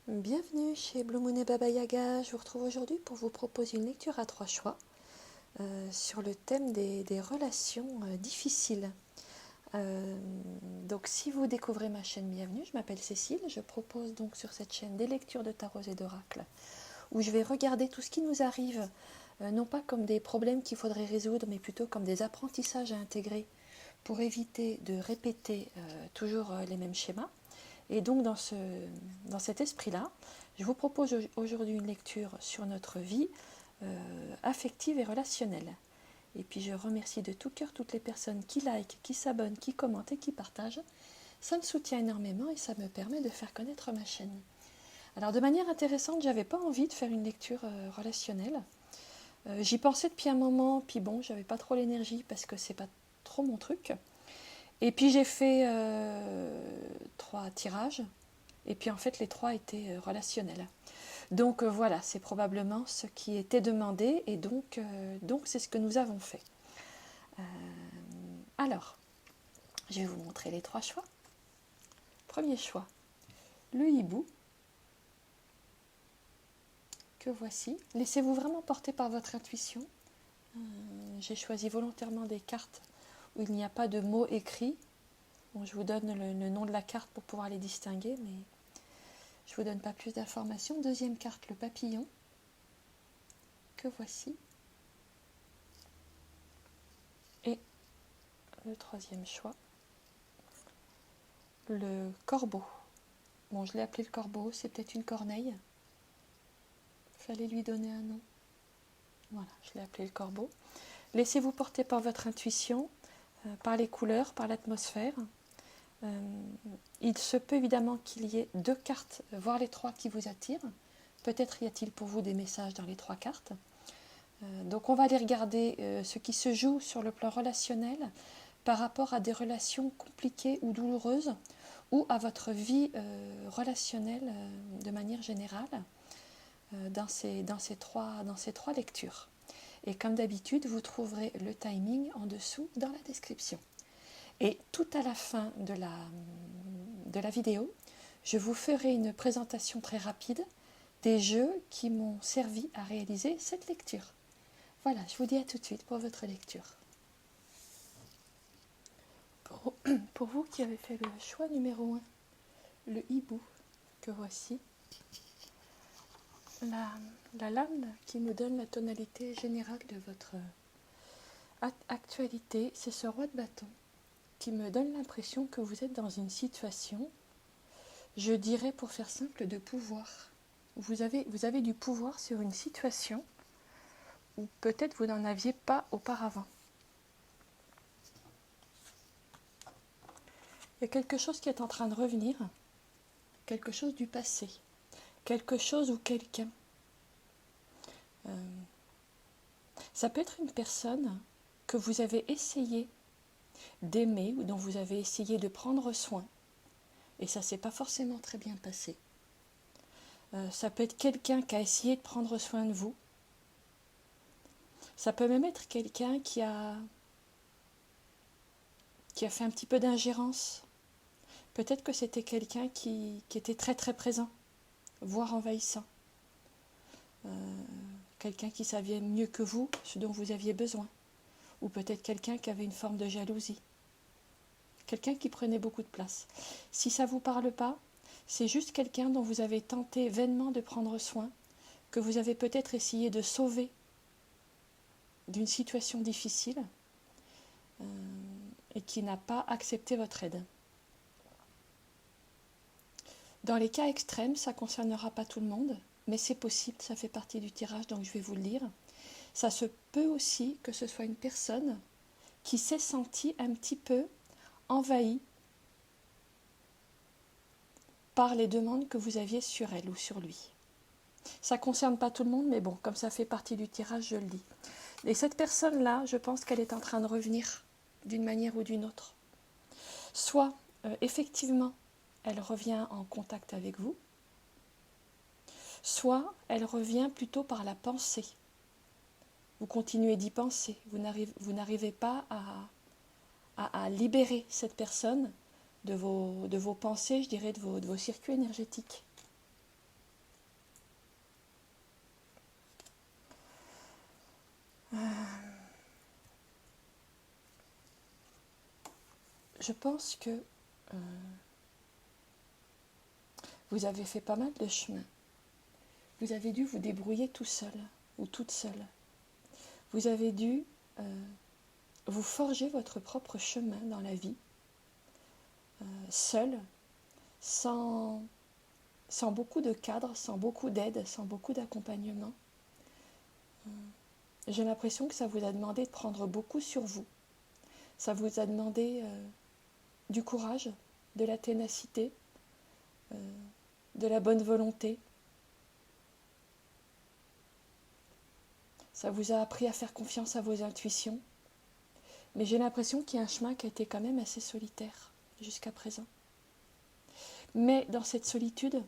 Bienvenue chez Blue Moon et Baba Yaga. Je vous retrouve aujourd'hui pour vous proposer une lecture à 3 choix sur le thème des relations difficiles. Donc si vous découvrez ma chaîne, bienvenue, je m'appelle Cécile. Je propose donc sur cette chaîne des lectures de tarot et d'oracles où je vais regarder tout ce qui nous arrive, non pas comme des problèmes qu'il faudrait résoudre, mais plutôt comme des apprentissages à intégrer pour éviter de répéter toujours les mêmes schémas. Et donc dans cet esprit-là, je vous propose aujourd'hui une lecture sur notre vie affective et relationnelle. Et puis je remercie de tout cœur toutes les personnes qui likent, qui s'abonnent, qui commentent et qui partagent. Ça me soutient énormément et ça me permet de faire connaître ma chaîne. Alors de manière intéressante, j'avais pas envie de faire une lecture relationnelle. J'y pensais depuis un moment, puis bon, j'avais pas trop l'énergie parce que c'est pas trop mon truc. Et puis j'ai fait 3 tirages. Et puis en fait, les 3 étaient relationnels. Donc voilà, c'est probablement ce qui était demandé. Et donc c'est ce que nous avons fait. Alors, je vais vous montrer les 3 choix. Premier choix, le hibou. Que voici. Laissez-vous vraiment porter par votre intuition. J'ai choisi volontairement des cartes où il n'y a pas de mots écrits. Bon, je vous donne le nom de la carte pour pouvoir les distinguer, mais je ne vous donne pas plus d'informations. Deuxième carte, le papillon, que voici. Et le troisième choix, le corbeau. Bon, je l'ai appelé le corbeau, c'est peut-être une corneille. Il fallait lui donner un nom. Voilà, je l'ai appelé le corbeau. Laissez-vous porter par votre intuition, par les couleurs, par l'atmosphère. Il se peut évidemment qu'il y ait 2 cartes, voire les 3 qui vous attirent. Peut-être y a-t-il pour vous des messages dans les 3 cartes. Donc on va aller regarder ce qui se joue sur le plan relationnel par rapport à des relations compliquées ou douloureuses ou à votre vie relationnelle de manière générale dans ces 3 lectures. Et comme d'habitude, vous trouverez le timing en dessous dans la description. Et tout à la fin de la vidéo, je vous ferai une présentation très rapide des jeux qui m'ont servi à réaliser cette lecture. Voilà, je vous dis à tout de suite pour votre lecture. Pour vous qui avez fait le choix numéro 1, le hibou, que voici, la lame qui nous donne la tonalité générale de votre actualité, c'est ce roi de bâton qui me donne l'impression que vous êtes dans une situation, je dirais pour faire simple, de pouvoir. Vous avez du pouvoir sur une situation où peut-être vous n'en aviez pas auparavant. Il y a quelque chose qui est en train de revenir, quelque chose du passé, quelque chose ou quelqu'un. Ça peut être une personne que vous avez essayé d'aimer ou dont vous avez essayé de prendre soin et ça ne s'est pas forcément très bien passé. Ça peut être quelqu'un qui a essayé de prendre soin de vous. Ça peut même être quelqu'un qui a fait un petit peu d'ingérence. Peut-être que c'était quelqu'un qui était très très présent, voire envahissant. Quelqu'un qui savait mieux que vous ce dont vous aviez besoin. Ou peut-être quelqu'un qui avait une forme de jalousie. Quelqu'un qui prenait beaucoup de place. Si ça ne vous parle pas, c'est juste quelqu'un dont vous avez tenté vainement de prendre soin, que vous avez peut-être essayé de sauver d'une situation difficile et qui n'a pas accepté votre aide. Dans les cas extrêmes, ça ne concernera pas tout le monde, mais c'est possible, ça fait partie du tirage, donc je vais vous le lire. Ça se peut aussi que ce soit une personne qui s'est sentie un petit peu envahie par les demandes que vous aviez sur elle ou sur lui. Ça ne concerne pas tout le monde, mais bon, comme ça fait partie du tirage, je le dis. Et cette personne-là, je pense qu'elle est en train de revenir d'une manière ou d'une autre. Soit, effectivement, elle revient en contact avec vous, soit elle revient plutôt par la pensée. Vous continuez d'y penser, vous n'arrivez pas à libérer cette personne de vos pensées, je dirais, de vos circuits énergétiques. je pense que vous avez fait pas mal de chemin. Vous avez dû vous débrouiller tout seul ou toute seule. Vous avez dû vous forger votre propre chemin dans la vie, seul, sans beaucoup de cadres, sans beaucoup d'aide, sans beaucoup d'accompagnement. J'ai l'impression que ça vous a demandé de prendre beaucoup sur vous. Ça vous a demandé du courage, de la ténacité, de la bonne volonté. Ça vous a appris à faire confiance à vos intuitions. Mais j'ai l'impression qu'il y a un chemin qui a été quand même assez solitaire jusqu'à présent. Mais dans cette solitude,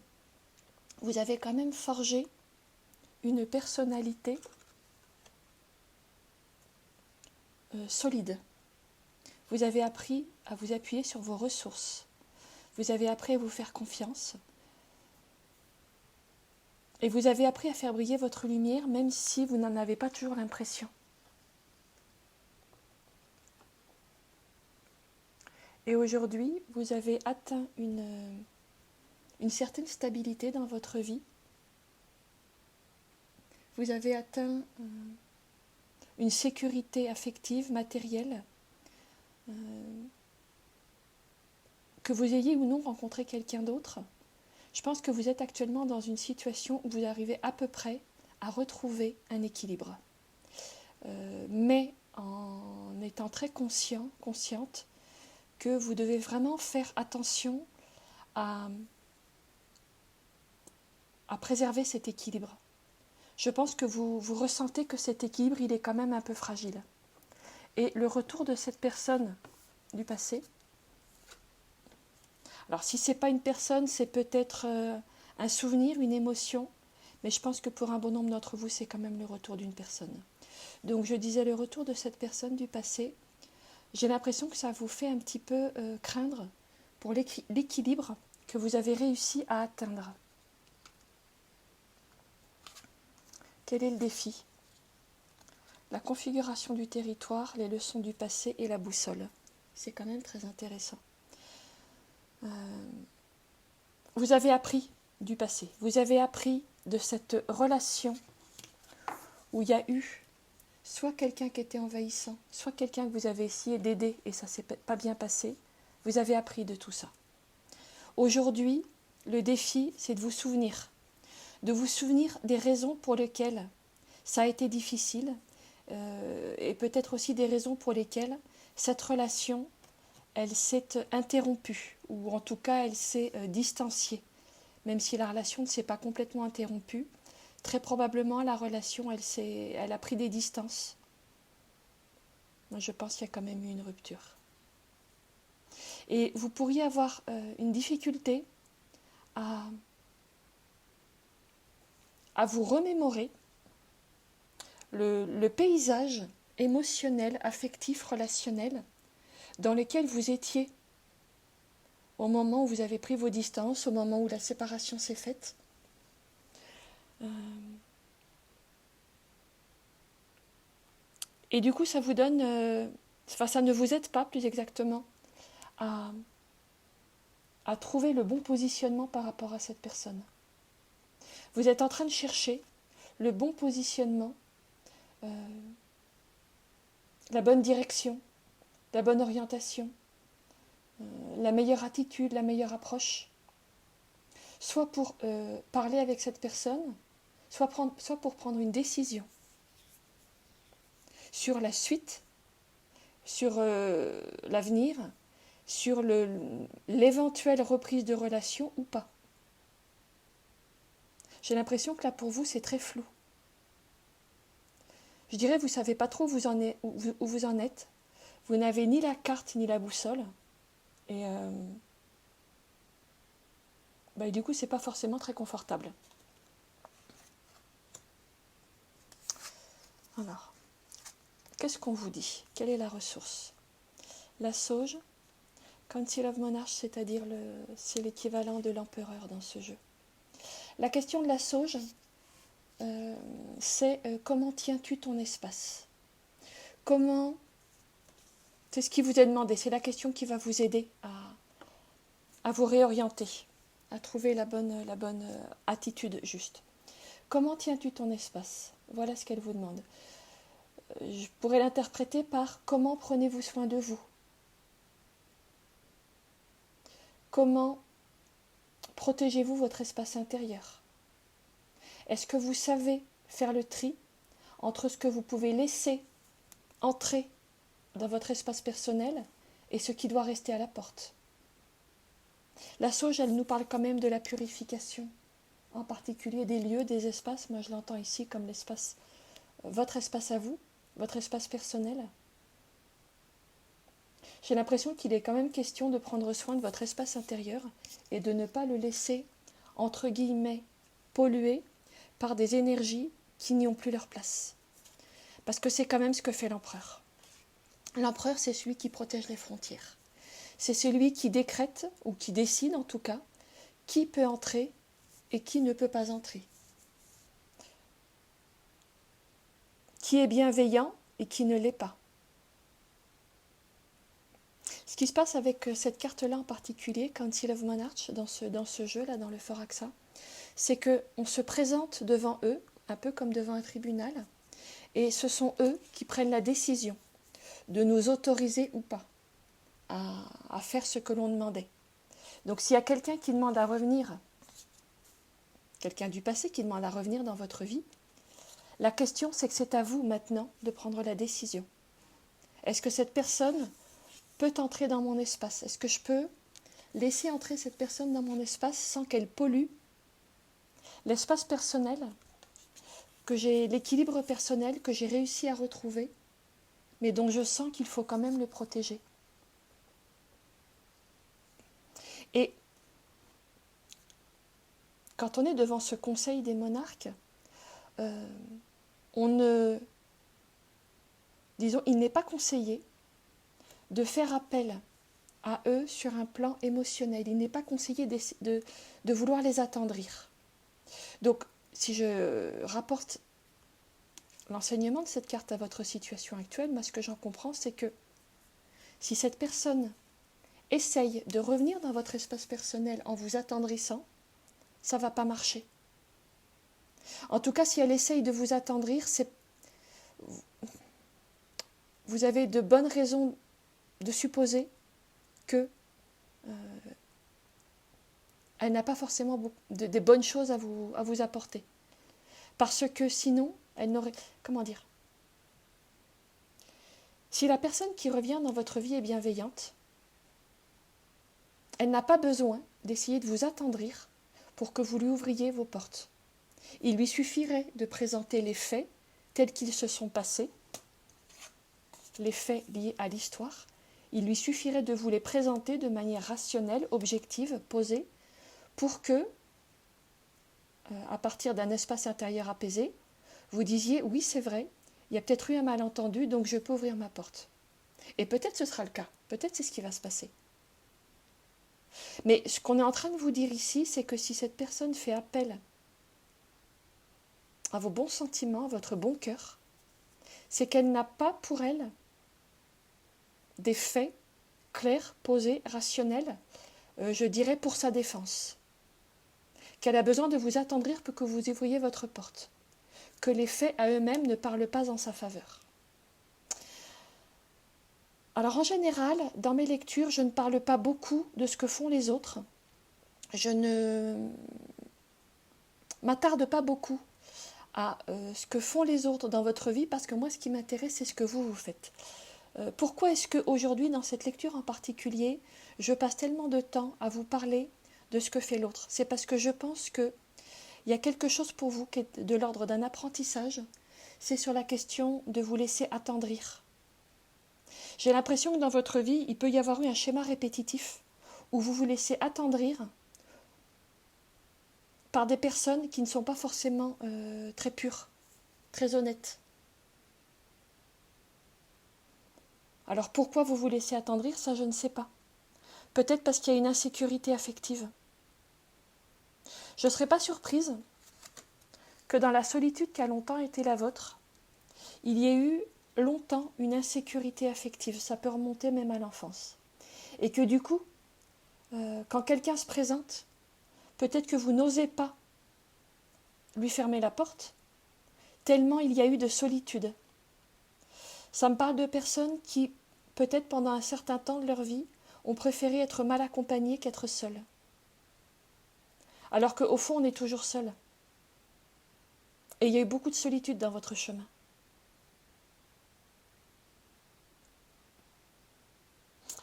vous avez quand même forgé une personnalité solide. Vous avez appris à vous appuyer sur vos ressources. Vous avez appris à vous faire confiance. Et vous avez appris à faire briller votre lumière, même si vous n'en avez pas toujours l'impression. Et aujourd'hui, vous avez atteint une certaine stabilité dans votre vie. Vous avez atteint une sécurité affective, matérielle. Que vous ayez ou non rencontré quelqu'un d'autre, je pense que vous êtes actuellement dans une situation où vous arrivez à peu près à retrouver un équilibre. Mais en étant très consciente, que vous devez vraiment faire attention à préserver cet équilibre. Je pense que vous ressentez que cet équilibre, il est quand même un peu fragile. Et le retour de cette personne du passé, alors si ce n'est pas une personne, c'est peut-être un souvenir, une émotion, mais je pense que pour un bon nombre d'entre vous, c'est quand même le retour d'une personne. Donc je disais le retour de cette personne du passé, j'ai l'impression que ça vous fait un petit peu craindre pour l'équilibre que vous avez réussi à atteindre. Quel est le défi? La configuration du territoire, les leçons du passé et la boussole. C'est quand même très intéressant. Vous avez appris du passé. Vous avez appris de cette relation où il y a eu soit quelqu'un qui était envahissant, soit quelqu'un que vous avez essayé d'aider et ça ne s'est pas bien passé. Vous avez appris de tout ça. Aujourd'hui, le défi, c'est de vous souvenir des raisons pour lesquelles ça a été difficile et peut-être aussi des raisons pour lesquelles cette relation, elle s'est interrompue ou en tout cas, elle s'est distanciée. Même si la relation ne s'est pas complètement interrompue, très probablement la relation, elle a pris des distances. Moi, je pense qu'il y a quand même eu une rupture. Et vous pourriez avoir une difficulté à vous remémorer le paysage émotionnel, affectif, relationnel dans lequel vous étiez au moment où vous avez pris vos distances, au moment où la séparation s'est faite. Et du coup, ça vous donne, ça ne vous aide pas plus exactement à trouver le bon positionnement par rapport à cette personne. Vous êtes en train de chercher le bon positionnement, la bonne direction, la bonne orientation, la meilleure attitude, la meilleure approche, soit pour parler avec cette personne, soit pour prendre une décision sur la suite, sur l'avenir, sur l'éventuelle reprise de relation ou pas. J'ai l'impression que là pour vous c'est très flou. Je dirais vous ne savez pas trop où vous en êtes. Vous n'avez ni la carte ni la boussole. Et du coup c'est pas forcément très confortable. Alors, qu'est-ce qu'on vous dit? Quelle est la ressource? La sauge, Council of Monarchs, c'est-à-dire c'est l'équivalent de l'empereur dans ce jeu. La question de la sauge, c'est comment tiens-tu ton espace? Comment C'est ce qui vous est demandé, c'est la question qui va vous aider à vous réorienter, à trouver la bonne attitude juste. Comment tiens-tu ton espace? Voilà ce qu'elle vous demande. Je pourrais l'interpréter par comment prenez-vous soin de vous? Comment protégez-vous votre espace intérieur? Est-ce que vous savez faire le tri entre ce que vous pouvez laisser entrer dans votre espace personnel et ce qui doit rester à la porte? La sauge, elle nous parle quand même de la purification, en particulier des lieux, des espaces. Moi, je l'entends ici comme l'espace, votre espace à vous, votre espace personnel. J'ai l'impression qu'il est quand même question de prendre soin de votre espace intérieur et de ne pas le laisser, entre guillemets, polluer par des énergies qui n'y ont plus leur place. Parce que c'est quand même ce que fait l'empereur. L'empereur, c'est celui qui protège les frontières. C'est celui qui décrète, ou qui décide en tout cas, qui peut entrer et qui ne peut pas entrer. Qui est bienveillant et qui ne l'est pas. Ce qui se passe avec cette carte-là en particulier, Council of Monarchs, dans ce jeu-là, dans le Foraxa, c'est qu'on se présente devant eux, un peu comme devant un tribunal, et ce sont eux qui prennent la décision de nous autoriser ou pas à faire ce que l'on demandait. Donc s'il y a quelqu'un qui demande à revenir, quelqu'un du passé qui demande à revenir dans votre vie, la question c'est que c'est à vous maintenant de prendre la décision. Est-ce que cette personne peut entrer dans mon espace? Est-ce que je peux laisser entrer cette personne dans mon espace sans qu'elle pollue l'espace personnel, l'équilibre personnel que j'ai réussi à retrouver, mais dont je sens qu'il faut quand même le protéger? Et quand on est devant ce conseil des monarques, il n'est pas conseillé de faire appel à eux sur un plan émotionnel. Il n'est pas conseillé de vouloir les attendrir. Donc, si je rapporte l'enseignement de cette carte à votre situation actuelle, moi, ce que j'en comprends, c'est que si cette personne essaye de revenir dans votre espace personnel en vous attendrissant, ça ne va pas marcher. En tout cas, si elle essaye de vous attendrir, vous avez de bonnes raisons de supposer que elle n'a pas forcément des bonnes choses à vous apporter. Parce que sinon, elle n'aurait... Comment dire? Si la personne qui revient dans votre vie est bienveillante, elle n'a pas besoin d'essayer de vous attendrir pour que vous lui ouvriez vos portes. Il lui suffirait de présenter les faits tels qu'ils se sont passés, les faits liés à l'histoire. Il lui suffirait de vous les présenter de manière rationnelle, objective, posée, pour que, à partir d'un espace intérieur apaisé, vous disiez « oui, c'est vrai, il y a peut-être eu un malentendu, donc je peux ouvrir ma porte ». Et peut-être ce sera le cas, peut-être c'est ce qui va se passer. Mais ce qu'on est en train de vous dire ici, c'est que si cette personne fait appel à vos bons sentiments, à votre bon cœur, c'est qu'elle n'a pas pour elle des faits clairs, posés, rationnels, je dirais pour sa défense. Qu'elle a besoin de vous attendrir pour que vous ouvriez votre porte. Que les faits à eux-mêmes ne parlent pas en sa faveur. Alors en général, dans mes lectures, je ne parle pas beaucoup de ce que font les autres. Je ne m'attarde pas beaucoup à ce que font les autres dans votre vie, parce que moi, ce qui m'intéresse, c'est ce que vous faites. Pourquoi est-ce qu'aujourd'hui, dans cette lecture en particulier, je passe tellement de temps à vous parler de ce que fait l'autre? C'est parce que je pense qu'il y a quelque chose pour vous qui est de l'ordre d'un apprentissage. C'est sur la question de vous laisser attendrir. J'ai l'impression que dans votre vie, il peut y avoir eu un schéma répétitif où vous vous laissez attendrir par des personnes qui ne sont pas forcément très pures, très honnêtes. Alors pourquoi vous vous laissez attendrir, ça je ne sais pas. Peut-être parce qu'il y a une insécurité affective. Je ne serais pas surprise que dans la solitude qui a longtemps été la vôtre, il y ait eu longtemps une insécurité affective, ça peut remonter même à l'enfance. Et que du coup, quand quelqu'un se présente, peut-être que vous n'osez pas lui fermer la porte, tellement il y a eu de solitude. Ça me parle de personnes qui, peut-être pendant un certain temps de leur vie, ont préféré être mal accompagnées qu'être seules. Alors qu'au fond, on est toujours seul. Et il y a eu beaucoup de solitude dans votre chemin.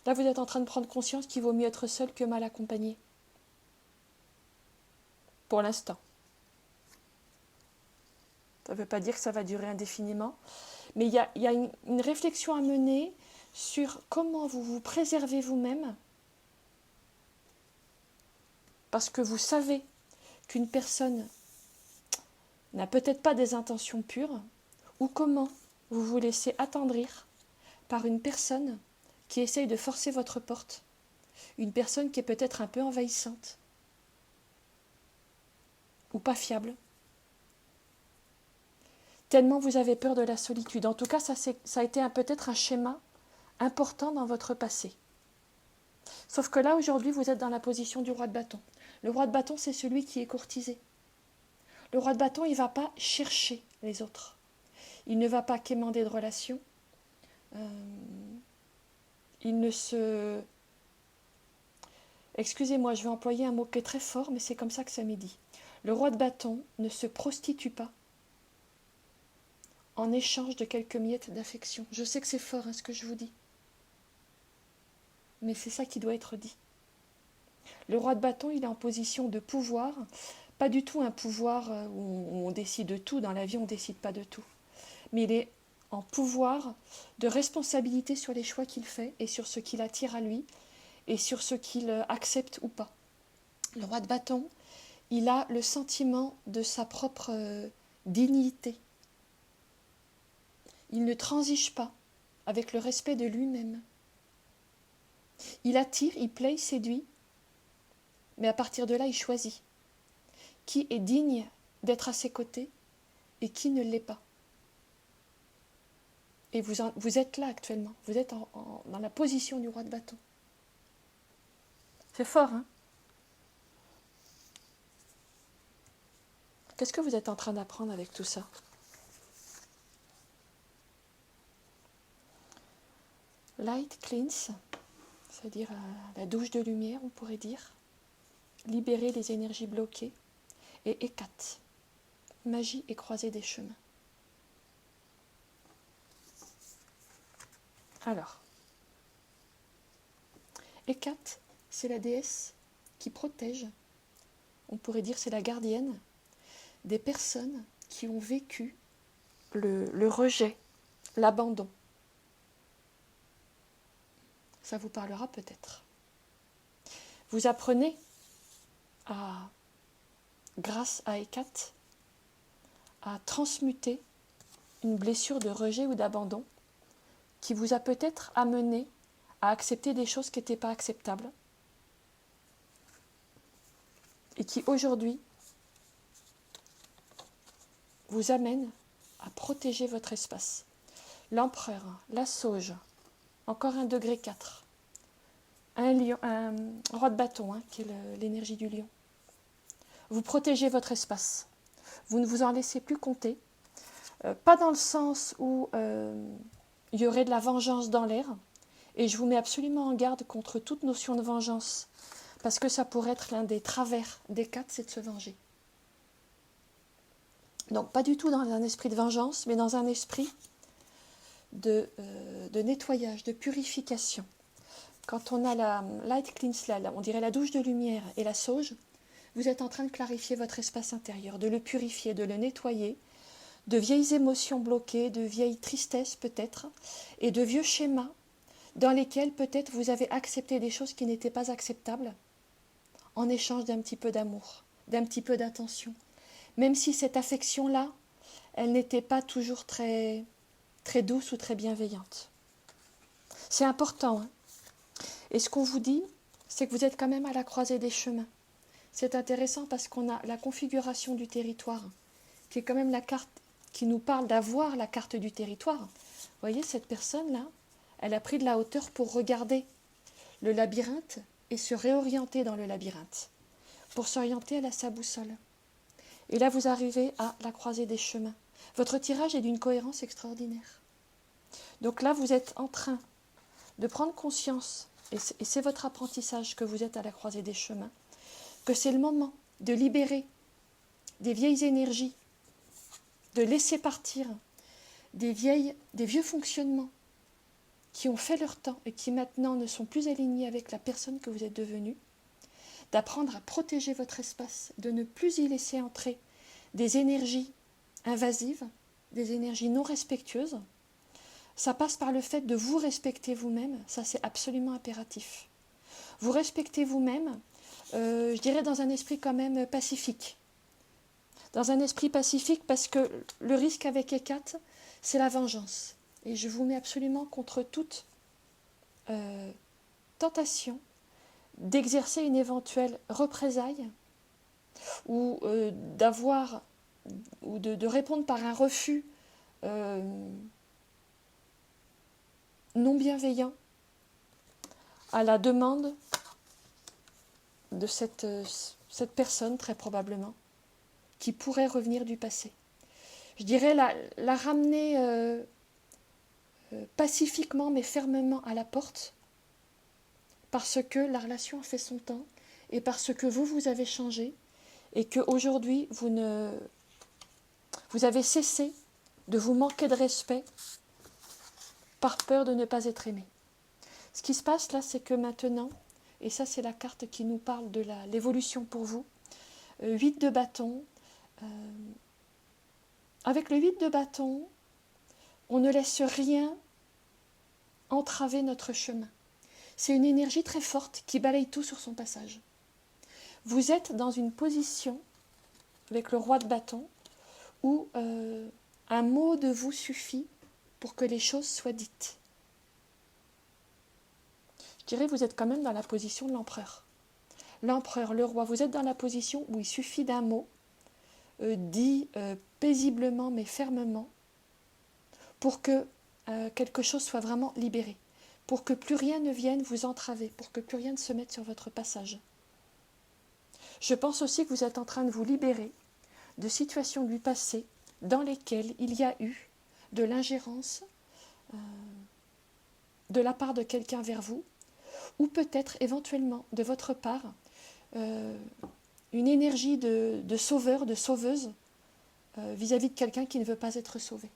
Là, vous êtes en train de prendre conscience qu'il vaut mieux être seul que mal accompagné. Pour l'instant. Ça ne veut pas dire que ça va durer indéfiniment. Mais il y a une réflexion à mener sur comment vous vous préservez vous-même. Parce que vous savez qu'une personne n'a peut-être pas des intentions pures. Ou comment vous vous laissez attendrir par une personne qui essaye de forcer votre porte. Une personne qui est peut-être un peu envahissante. Ou pas fiable. Tellement vous avez peur de la solitude. En tout cas, ça a été peut-être un schéma important dans votre passé. Sauf que là, aujourd'hui, vous êtes dans la position du roi de bâton. Le roi de bâton, c'est celui qui est courtisé. Le roi de bâton, il ne va pas chercher les autres. Il ne va pas quémander de relations. Il ne se... Excusez-moi, je vais employer un mot qui est très fort, mais c'est comme ça que ça m'est dit. Le roi de bâton ne se prostitue pas en échange de quelques miettes d'affection. Je sais que c'est fort ce que je vous dis. Mais c'est ça qui doit être dit. Le roi de bâton, il est en position de pouvoir, pas du tout un pouvoir où on décide de tout. Dans la vie, on ne décide pas de tout. Mais il est en pouvoir de responsabilité sur les choix qu'il fait et sur ce qu'il attire à lui et sur ce qu'il accepte ou pas. Le roi de bâton, il a le sentiment de sa propre dignité. Il ne transige pas avec le respect de lui-même. Il attire, il plaît, il séduit, mais à partir de là, il choisit qui est digne d'être à ses côtés et qui ne l'est pas. Et vous êtes là actuellement, vous êtes dans la position du roi de bâton. C'est fort, hein? Qu'est-ce que vous êtes en train d'apprendre avec tout ça? Light cleanse, c'est-à-dire la douche de lumière, on pourrait dire. Libérer les énergies bloquées. Et Hécate, magie et croisée des chemins. Alors, Hécate, c'est la déesse qui protège, on pourrait dire c'est la gardienne des personnes qui ont vécu le rejet, l'abandon. Ça vous parlera peut-être. Vous apprenez grâce à Hécate, à transmuter une blessure de rejet ou d'abandon qui vous a peut-être amené à accepter des choses qui n'étaient pas acceptables et qui aujourd'hui vous amène à protéger votre espace. L'empereur, la sauge, encore un degré 4, un roi de bâton, qui est l'énergie du lion. Vous protégez votre espace. Vous ne vous en laissez plus compter. Pas dans le sens où il y aurait de la vengeance dans l'air. Et je vous mets absolument en garde contre toute notion de vengeance. Parce que ça pourrait être l'un des travers d'Hécate, c'est de se venger. Donc pas du tout dans un esprit de vengeance, mais dans un esprit de nettoyage, de purification. Quand on a la light cleanse, on dirait la douche de lumière et la sauge, vous êtes en train de clarifier votre espace intérieur, de le purifier, de le nettoyer, de vieilles émotions bloquées, de vieilles tristesses peut-être, et de vieux schémas dans lesquels peut-être vous avez accepté des choses qui n'étaient pas acceptables en échange d'un petit peu d'amour, d'un petit peu d'attention. Même si cette affection-là, elle n'était pas toujours très, très douce ou très bienveillante. C'est important, hein. Et ce qu'on vous dit, c'est que vous êtes quand même à la croisée des chemins. C'est intéressant parce qu'on a la configuration du territoire, qui est quand même la carte qui nous parle d'avoir la carte du territoire. voyez, cette personne-là, elle a pris de la hauteur pour regarder le labyrinthe et se réorienter dans le labyrinthe, pour s'orienter à sa boussole. Et là, vous arrivez à la croisée des chemins. Votre tirage est d'une cohérence extraordinaire. Donc là, vous êtes en train de prendre conscience, et c'est votre apprentissage que vous êtes à la croisée des chemins, que c'est le moment de libérer des vieilles énergies, de laisser partir des vieux fonctionnements qui ont fait leur temps et qui maintenant ne sont plus alignés avec la personne que vous êtes devenue, d'apprendre à protéger votre espace, de ne plus y laisser entrer des énergies invasives, des énergies non respectueuses. Ça passe par le fait de vous respecter vous-même, ça c'est absolument impératif. Vous respectez vous-même, je dirais dans un esprit quand même pacifique. Dans un esprit pacifique parce que le risque avec Hécate, c'est la vengeance. Et je vous mets absolument contre toute tentation d'exercer une éventuelle représaille ou d'avoir ou de répondre par un refus non bienveillant à la demande de cette personne, très probablement, qui pourrait revenir du passé. Je dirais la ramener pacifiquement mais fermement à la porte, parce que la relation a fait son temps et parce que vous avez changé et qu'aujourd'hui vous avez cessé de vous manquer de respect par peur de ne pas être aimé. Ce qui se passe là, c'est que maintenant, et ça c'est la carte qui nous parle de l'évolution pour vous, 8 de bâton. Avec le 8 de bâton, on ne laisse rien entraver notre chemin. C'est une énergie très forte qui balaye tout sur son passage. Vous êtes dans une position, avec le roi de bâton, où un mot de vous suffit pour que les choses soient dites. Je dirais que vous êtes quand même dans la position de l'empereur. L'empereur, le roi, vous êtes dans la position où il suffit d'un mot, dit paisiblement mais fermement, pour que quelque chose soit vraiment libéré, pour que plus rien ne vienne vous entraver, pour que plus rien ne se mette sur votre passage. Je pense aussi que vous êtes en train de vous libérer de situations du passé dans lesquelles il y a eu de l'ingérence de la part de quelqu'un vers vous, ou peut-être éventuellement de votre part une énergie de sauveur, de sauveuse vis-à-vis de quelqu'un qui ne veut pas être sauvé.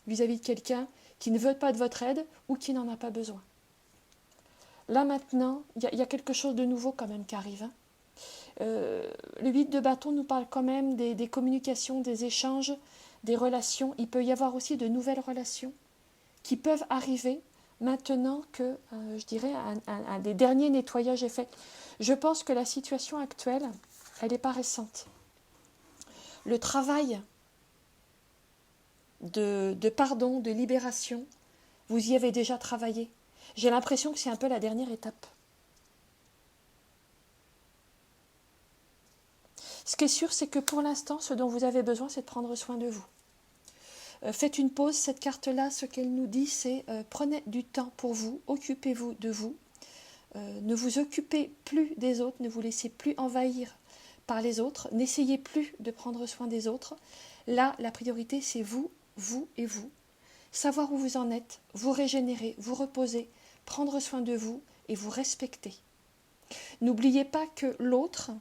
Vis-à-vis de quelqu'un qui ne veut pas de votre aide ou qui n'en a pas besoin. Là maintenant, il y a quelque chose de nouveau quand même qui arrive. Le 8 de bâton nous parle quand même des communications, des échanges, des relations. Il peut y avoir aussi de nouvelles relations qui peuvent arriver maintenant que, je dirais, un des derniers nettoyages est fait. Je pense que la situation actuelle, elle n'est pas récente. Le travail de pardon, de libération, vous y avez déjà travaillé. J'ai l'impression que c'est un peu la dernière étape. Ce qui est sûr, c'est que pour l'instant, ce dont vous avez besoin, c'est de prendre soin de vous. Faites une pause, cette carte-là, ce qu'elle nous dit, c'est prenez du temps pour vous, occupez-vous de vous, ne vous occupez plus des autres, ne vous laissez plus envahir par les autres, n'essayez plus de prendre soin des autres. Là, la priorité, c'est vous, vous et vous. Savoir où vous en êtes, vous régénérer, vous reposer, prendre soin de vous et vous respecter. N'oubliez pas que l'autre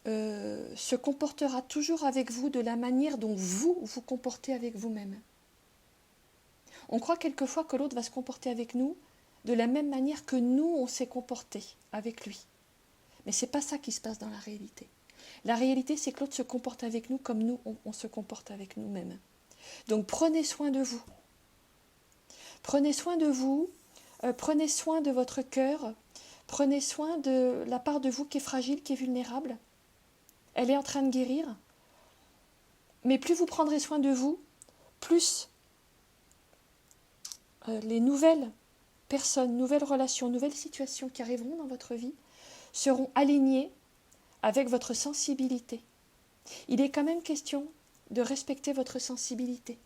se comportera toujours avec vous de la manière dont vous vous comportez avec vous-même. On croit quelquefois que l'autre va se comporter avec nous de la même manière que nous, on s'est comporté avec lui. Mais ce n'est pas ça qui se passe dans la réalité. La réalité, c'est que l'autre se comporte avec nous comme nous, on se comporte avec nous-mêmes. Donc prenez soin de vous. Prenez soin de vous, prenez soin de votre cœur, prenez soin de la part de vous qui est fragile, qui est vulnérable. Elle est en train de guérir. Mais plus vous prendrez soin de vous, plus les nouvelles personnes, nouvelles relations, nouvelles situations qui arriveront dans votre vie seront alignées avec votre sensibilité. Il est quand même question de respecter votre sensibilité,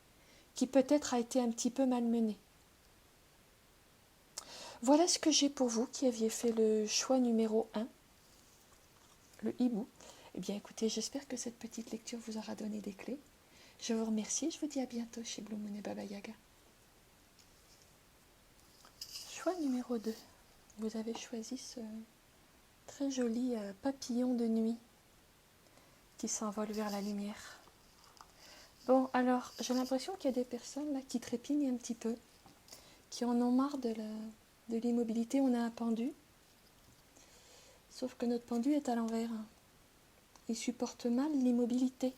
qui peut-être a été un petit peu malmenée. Voilà ce que j'ai pour vous qui aviez fait le choix numéro 1, le hibou. Eh bien écoutez, j'espère que cette petite lecture vous aura donné des clés. Je vous remercie et je vous dis à bientôt chez Blue Moon et Baba Yaga. Choix numéro 2. Vous avez choisi ce très joli papillon de nuit qui s'envole vers la lumière. Bon, alors, j'ai l'impression qu'il y a des personnes là qui trépignent un petit peu, qui en ont marre de l'immobilité. On a un pendu, sauf que notre pendu est à l'envers. Il supporte mal l'immobilité.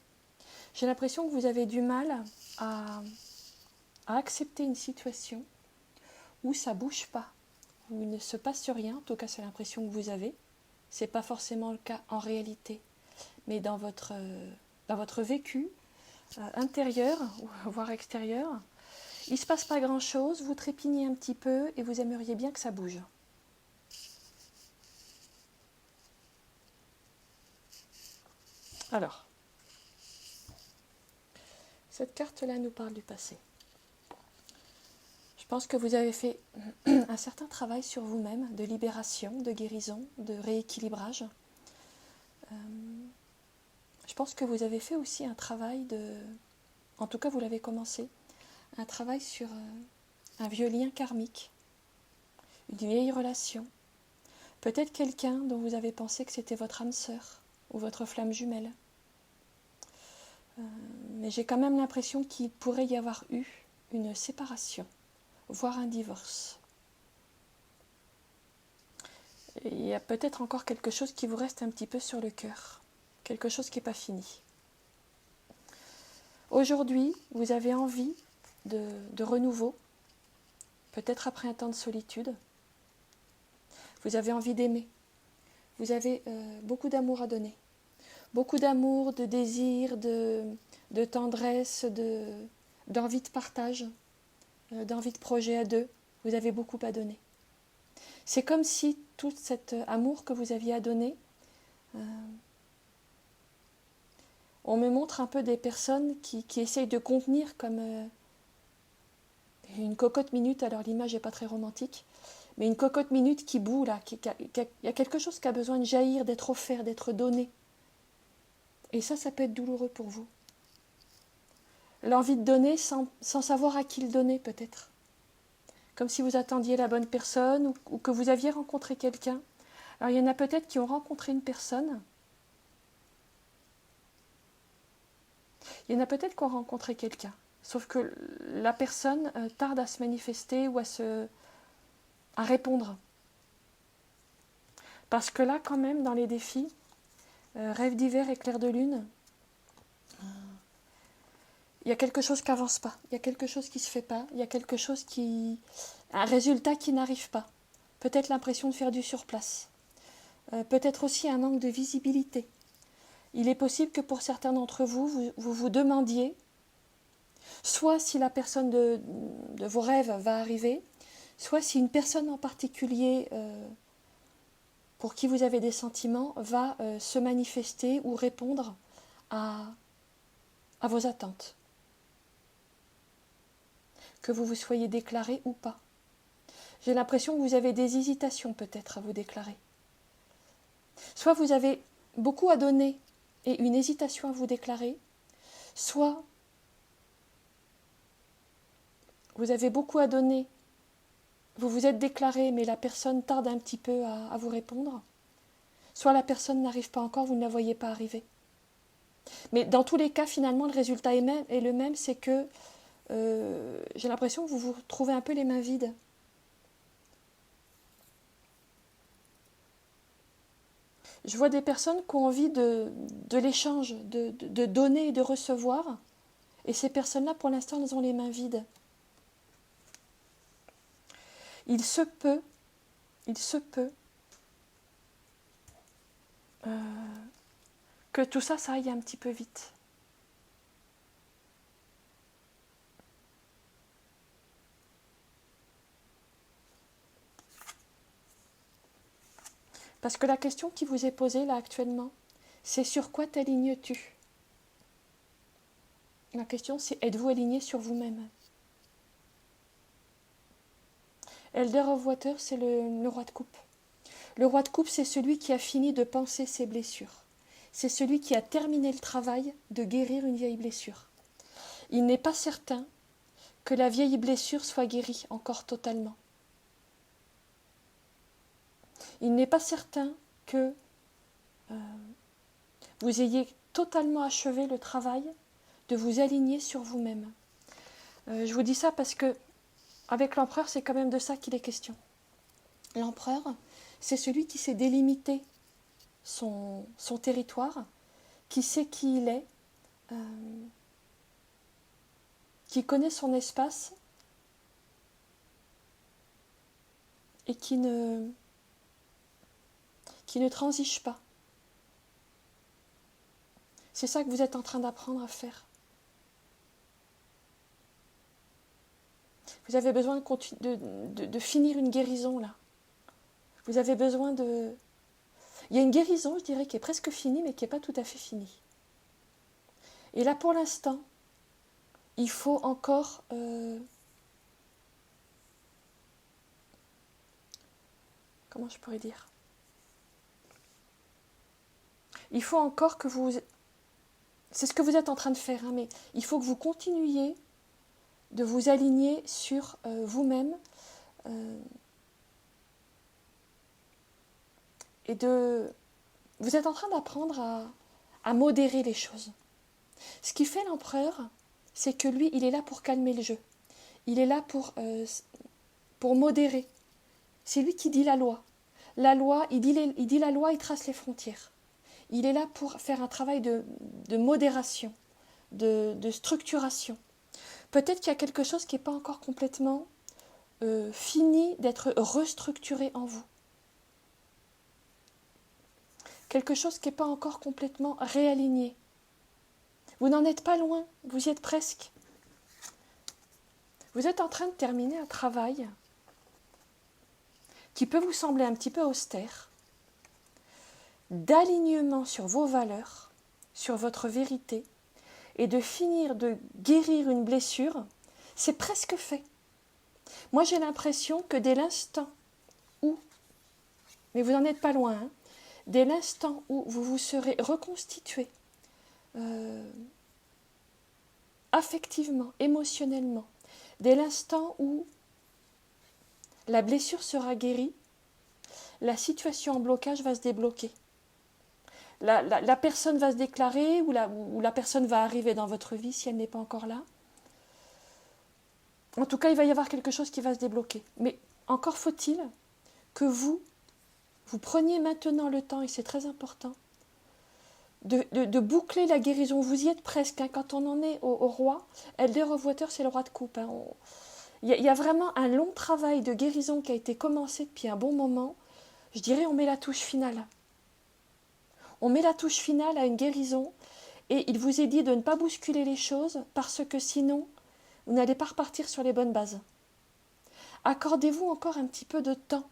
J'ai l'impression que vous avez du mal à accepter une situation où ça ne bouge pas, où il ne se passe rien. En tout cas, c'est l'impression que vous avez. Ce n'est pas forcément le cas en réalité, mais dans votre vécu intérieur, voire extérieur, il ne se passe pas grand-chose, vous trépignez un petit peu et vous aimeriez bien que ça bouge. Alors, cette carte-là nous parle du passé. Je pense que vous avez fait un certain travail sur vous-même, de libération, de guérison, de rééquilibrage. Je pense que vous avez fait aussi un travail en tout cas vous l'avez commencé, un travail sur un vieux lien karmique, une vieille relation, peut-être quelqu'un dont vous avez pensé que c'était votre âme sœur ou votre flamme jumelle. Mais j'ai quand même l'impression qu'il pourrait y avoir eu une séparation, voire un divorce. Et il y a peut-être encore quelque chose qui vous reste un petit peu sur le cœur, quelque chose qui n'est pas fini. Aujourd'hui, vous avez envie de renouveau, peut-être après un temps de solitude. Vous avez envie d'aimer. Vous avez beaucoup d'amour à donner. Beaucoup d'amour, de désir, de tendresse, d'envie de partage, d'envie de projet à deux. Vous avez beaucoup à donner. C'est comme si tout cet amour que vous aviez à donner, on me montre un peu des personnes qui essayent de contenir comme une cocotte minute. Alors l'image n'est pas très romantique, mais une cocotte minute qui bout là, il y a quelque chose qui a besoin de jaillir, d'être offert, d'être donné. Et ça peut être douloureux pour vous. L'envie de donner sans savoir à qui le donner peut-être. Comme si vous attendiez la bonne personne ou que vous aviez rencontré quelqu'un. Alors il y en a peut-être qui ont rencontré une personne. Il y en a peut-être qui ont rencontré quelqu'un. Sauf que la personne tarde à se manifester ou à répondre. Parce que là, quand même, dans les défis, rêve d'hiver et clair de lune, il y a quelque chose qui n'avance pas, il y a quelque chose qui ne se fait pas, il y a quelque chose un résultat qui n'arrive pas. Peut-être l'impression de faire du surplace. Peut-être aussi un manque de visibilité. Il est possible que pour certains d'entre vous, vous demandiez, soit si la personne de vos rêves va arriver, soit si une personne en particulier pour qui vous avez des sentiments va se manifester ou répondre à vos attentes. Que vous soyez déclaré ou pas. J'ai l'impression que vous avez des hésitations peut-être à vous déclarer. Soit vous avez beaucoup à donner et une hésitation à vous déclarer, soit vous avez beaucoup à donner, vous vous êtes déclaré mais la personne tarde un petit peu à vous répondre, soit la personne n'arrive pas encore, vous ne la voyez pas arriver. Mais dans tous les cas, finalement, le résultat est le même, c'est que j'ai l'impression que vous vous retrouvez un peu les mains vides. Je vois des personnes qui ont envie de l'échange, de donner et de recevoir, et ces personnes-là, pour l'instant, elles ont les mains vides. Il se peut que tout ça aille un petit peu vite. Parce que la question qui vous est posée là actuellement, c'est sur quoi t'alignes-tu ? La question, c'est êtes-vous aligné sur vous-même? Elder of Water, c'est le roi de coupe. Le roi de coupe, c'est celui qui a fini de panser ses blessures. C'est celui qui a terminé le travail de guérir une vieille blessure. Il n'est pas certain que la vieille blessure soit guérie encore totalement. Il n'est pas certain que vous ayez totalement achevé le travail de vous aligner sur vous-même. Je vous dis ça parce que avec l'empereur, c'est quand même de ça qu'il est question. L'empereur, c'est celui qui sait délimiter son territoire, qui sait qui il est, qui connaît son espace et qui ne transige pas. C'est ça que vous êtes en train d'apprendre à faire. Vous avez besoin de finir une guérison là. Vous avez besoin de... Il y a une guérison, je dirais, qui est presque finie, mais qui n'est pas tout à fait finie. Et là, pour l'instant, il faut encore... Comment je pourrais dire? Il faut encore que vous... C'est ce que vous êtes en train de faire, hein, mais il faut que vous continuiez de vous aligner sur vous-même et de... Vous êtes en train d'apprendre à modérer les choses. Ce qui fait l'empereur, c'est que lui, il est là pour calmer le jeu. Il est là pour modérer. C'est lui qui dit la loi. La loi, il dit la loi, il trace les frontières. Il est là pour faire un travail de modération, de structuration. Peut-être qu'il y a quelque chose qui n'est pas encore complètement fini d'être restructuré en vous. Quelque chose qui n'est pas encore complètement réaligné. Vous n'en êtes pas loin, vous y êtes presque. Vous êtes en train de terminer un travail qui peut vous sembler un petit peu austère, d'alignement sur vos valeurs, sur votre vérité, et de finir de guérir une blessure, c'est presque fait. Moi, j'ai l'impression que dès l'instant où, mais vous n'en êtes pas loin, hein, dès l'instant où vous vous serez reconstitué affectivement, émotionnellement, dès l'instant où la blessure sera guérie, la situation en blocage va se débloquer. La personne va se déclarer ou la personne va arriver dans votre vie si elle n'est pas encore là. En tout cas, il va y avoir quelque chose qui va se débloquer. Mais encore faut-il que vous preniez maintenant le temps, et c'est très important, de boucler la guérison. Vous y êtes presque, hein, quand on en est au roi. Elder of Water, c'est le roi de coupe. Hein. Il y a vraiment un long travail de guérison qui a été commencé depuis un bon moment. Je dirais on met la touche finale. On met la touche finale à une guérison et il vous est dit de ne pas bousculer les choses parce que sinon, vous n'allez pas repartir sur les bonnes bases. Accordez-vous encore un petit peu de temps.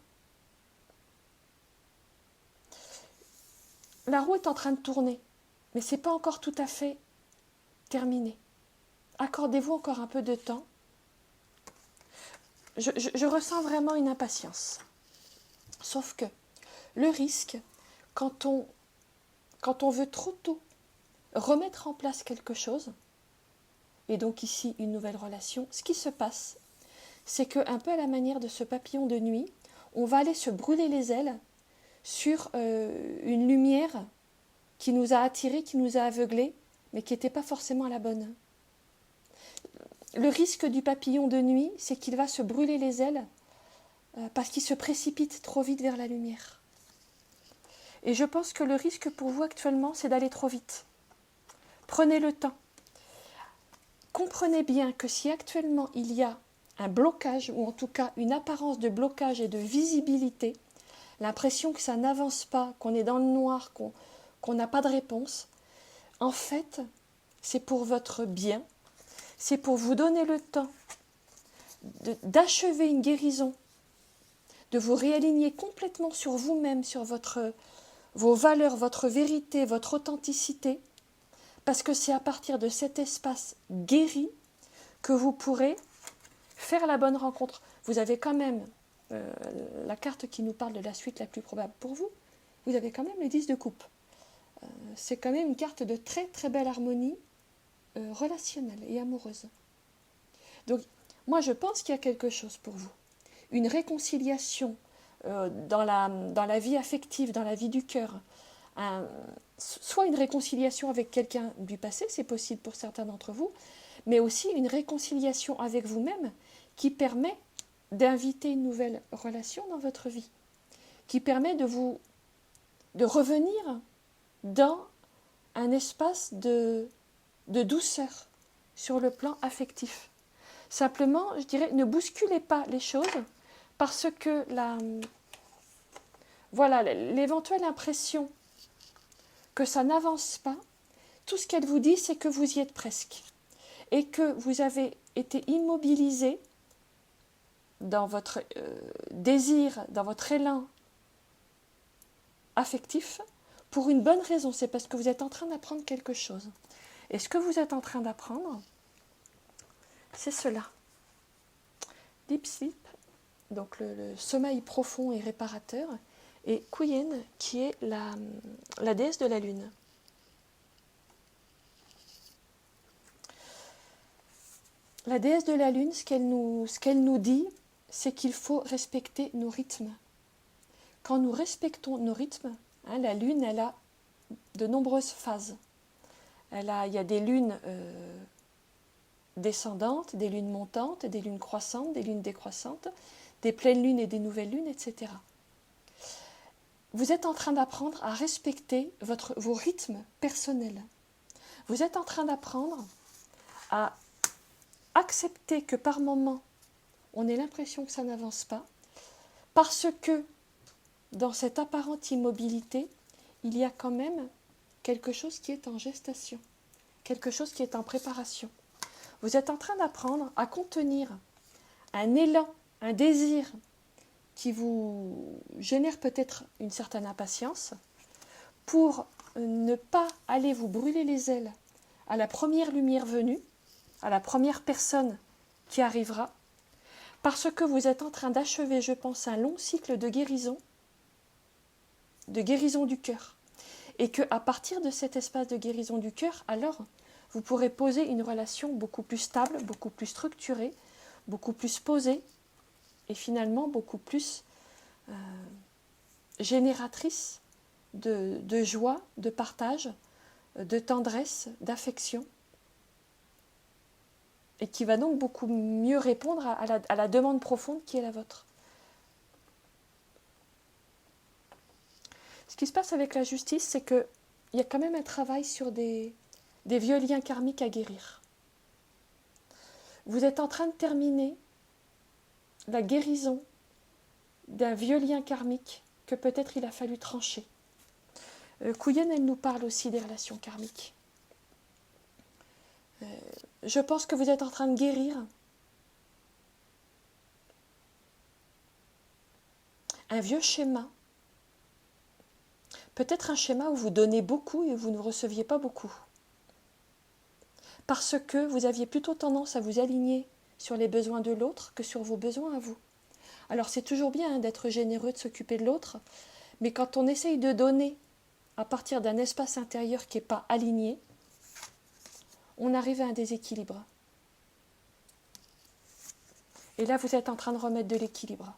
La roue est en train de tourner, mais ce n'est pas encore tout à fait terminé. Accordez-vous encore un peu de temps. Je ressens vraiment une impatience. Sauf que le risque, quand on veut trop tôt remettre en place quelque chose, et donc ici une nouvelle relation, ce qui se passe, c'est qu'un peu à la manière de ce papillon de nuit, on va aller se brûler les ailes sur une lumière qui nous a attirés, qui nous a aveuglés, mais qui n'était pas forcément la bonne. Le risque du papillon de nuit, c'est qu'il va se brûler les ailes parce qu'il se précipite trop vite vers la lumière. Et je pense que le risque pour vous actuellement, c'est d'aller trop vite. Prenez le temps. Comprenez bien que si actuellement il y a un blocage, ou en tout cas une apparence de blocage et de visibilité, l'impression que ça n'avance pas, qu'on est dans le noir, qu'on n'a pas de réponse, en fait, c'est pour votre bien, c'est pour vous donner le temps d'achever une guérison, de vous réaligner complètement sur vous-même, sur vos valeurs, votre vérité, votre authenticité, Parce que c'est à partir de cet espace guéri que vous pourrez faire la bonne rencontre. Vous avez quand même la carte qui nous parle de la suite la plus probable pour vous. Vous avez quand même les 10 de coupe. C'est quand même une carte de très très belle harmonie relationnelle et amoureuse. Donc, moi je pense qu'il y a quelque chose pour vous. Une réconciliation dans la vie affective, dans la vie du cœur. Soit une réconciliation avec quelqu'un du passé, c'est possible pour certains d'entre vous, mais aussi une réconciliation avec vous-même qui permet d'inviter une nouvelle relation dans votre vie, qui permet de revenir dans un espace de douceur sur le plan affectif. Simplement, je dirais, ne bousculez pas les choses parce que l'éventuelle impression que ça n'avance pas, tout ce qu'elle vous dit, c'est que vous y êtes presque et que vous avez été immobilisé dans votre désir, dans votre élan affectif pour une bonne raison, c'est parce que vous êtes en train d'apprendre quelque chose. Et ce que vous êtes en train d'apprendre, c'est cela. Deep Sleep, donc le sommeil profond et réparateur, et Kuyen, qui est la déesse de la lune. La déesse de la lune, ce qu'elle nous dit, c'est qu'il faut respecter nos rythmes. Quand nous respectons nos rythmes, la lune, elle a de nombreuses phases. Il y a des lunes descendantes, des lunes montantes, des lunes croissantes, des lunes décroissantes, des pleines lunes et des nouvelles lunes, etc. Vous êtes en train d'apprendre à respecter vos rythmes personnels. Vous êtes en train d'apprendre à accepter que par moments, on ait l'impression que ça n'avance pas, parce que dans cette apparente immobilité, il y a quand même quelque chose qui est en gestation, quelque chose qui est en préparation. Vous êtes en train d'apprendre à contenir un élan, un désir qui vous génère peut-être une certaine impatience pour ne pas aller vous brûler les ailes à la première lumière venue, à la première personne qui arrivera, parce que vous êtes en train d'achever, je pense, un long cycle de guérison du cœur. Et qu'à partir de cet espace de guérison du cœur, alors, vous pourrez poser une relation beaucoup plus stable, beaucoup plus structurée, beaucoup plus posée, et finalement beaucoup plus génératrice de joie, de partage, de tendresse, d'affection, et qui va donc beaucoup mieux répondre à la demande profonde qui est la vôtre. Ce qui se passe avec la justice, c'est qu'il y a quand même un travail sur des vieux liens karmiques à guérir. Vous êtes en train de terminer la guérison d'un vieux lien karmique que peut-être il a fallu trancher. Kuyen, elle nous parle aussi des relations karmiques. Je pense que vous êtes en train de guérir un vieux schéma. Peut-être un schéma où vous donnez beaucoup et vous ne receviez pas beaucoup. Parce que vous aviez plutôt tendance à vous aligner sur les besoins de l'autre que sur vos besoins à vous. Alors c'est toujours bien d'être généreux, de s'occuper de l'autre, mais quand on essaye de donner à partir d'un espace intérieur qui n'est pas aligné, on arrive à un déséquilibre. Et là, vous êtes en train de remettre de l'équilibre.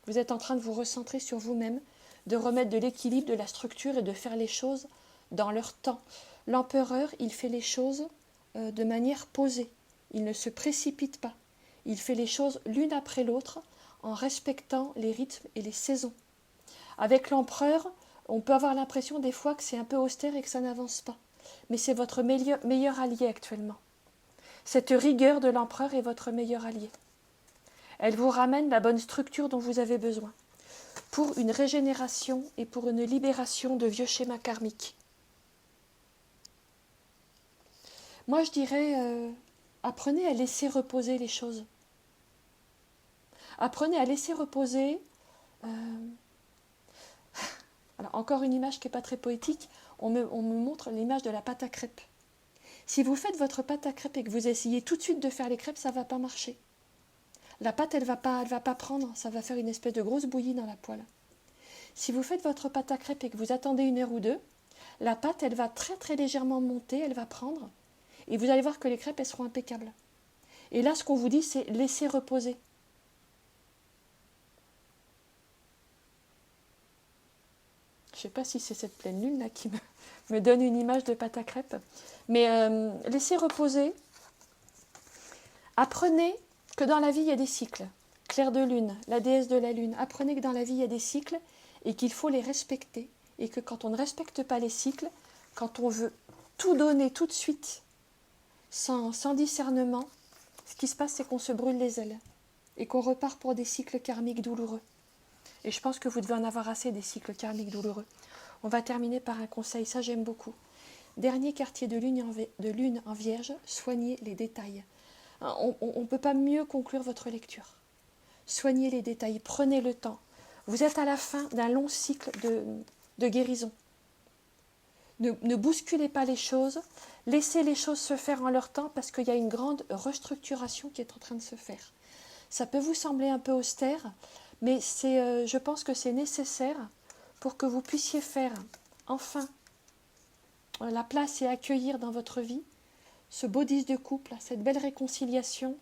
Vous êtes en train de vous recentrer sur vous-même, de remettre de l'équilibre, de la structure et de faire les choses dans leur temps. L'empereur, il fait les choses de manière posée. Il ne se précipite pas. Il fait les choses l'une après l'autre en respectant les rythmes et les saisons. Avec l'empereur, on peut avoir l'impression des fois que c'est un peu austère et que ça n'avance pas. Mais c'est votre meilleur allié actuellement. Cette rigueur de l'empereur est votre meilleur allié. Elle vous ramène la bonne structure dont vous avez besoin pour une régénération et pour une libération de vieux schémas karmiques. Moi, je dirais, apprenez à laisser reposer les choses. Apprenez à laisser reposer... Alors, encore une image qui n'est pas très poétique, on me montre l'image de la pâte à crêpes. Si vous faites votre pâte à crêpes et que vous essayez tout de suite de faire les crêpes, ça ne va pas marcher. La pâte, elle va pas prendre, ça va faire une espèce de grosse bouillie dans la poêle. Si vous faites votre pâte à crêpes et que vous attendez 1 heure ou 2, la pâte, elle va très très légèrement monter, elle va prendre, et vous allez voir que les crêpes, elles seront impeccables. Et là, ce qu'on vous dit, c'est laisser reposer. Je ne sais pas si c'est cette pleine lune là qui me donne une image de pâte à crêpes. Mais laissez reposer. Apprenez que dans la vie, il y a des cycles. Claire de lune, la déesse de la lune. Apprenez que dans la vie, il y a des cycles et qu'il faut les respecter. Et que quand on ne respecte pas les cycles, quand on veut tout donner tout de suite, sans discernement, ce qui se passe, c'est qu'on se brûle les ailes et qu'on repart pour des cycles karmiques douloureux. Et je pense que vous devez en avoir assez des cycles karmiques douloureux. On va terminer par un conseil, ça j'aime beaucoup. Dernier quartier de lune en Vierge, soignez les détails. On ne peut pas mieux conclure votre lecture. Soignez les détails, prenez le temps. Vous êtes à la fin d'un long cycle de guérison. Ne bousculez pas les choses, laissez les choses se faire en leur temps parce qu'il y a une grande restructuration qui est en train de se faire. Ça peut vous sembler un peu austère, mais je pense que c'est nécessaire pour que vous puissiez faire enfin la place et accueillir dans votre vie ce beau 10 de couple, cette belle réconciliation,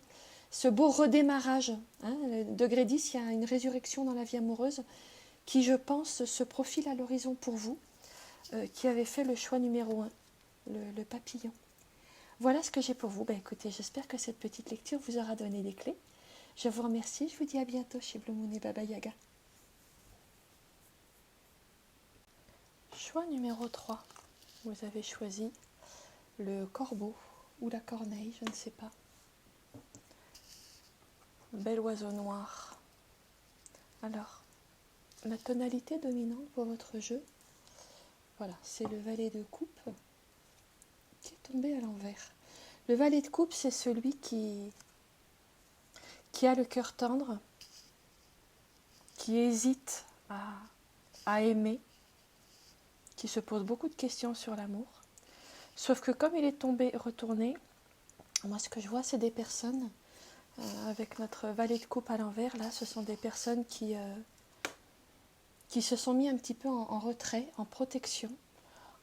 ce beau redémarrage. Degré 10, il y a une résurrection dans la vie amoureuse qui, je pense, se profile à l'horizon pour vous, qui avez fait le choix numéro 1, le papillon. Voilà ce que j'ai pour vous. Écoutez, j'espère que cette petite lecture vous aura donné des clés. Je vous remercie, je vous dis à bientôt chez Blue Moon et Baba Yaga. Choix numéro 3. Vous avez choisi le corbeau ou la corneille, je ne sais pas. Bel oiseau noir. Alors, la tonalité dominante pour votre jeu, voilà, c'est le valet de coupe qui est tombé à l'envers. Le valet de coupe, c'est celui qui a le cœur tendre, qui hésite à aimer, qui se pose beaucoup de questions sur l'amour. Sauf que comme il est tombé retourné, moi ce que je vois, c'est des personnes, avec notre valet de coupe à l'envers, là, ce sont des personnes qui se sont mis un petit peu en retrait, en protection,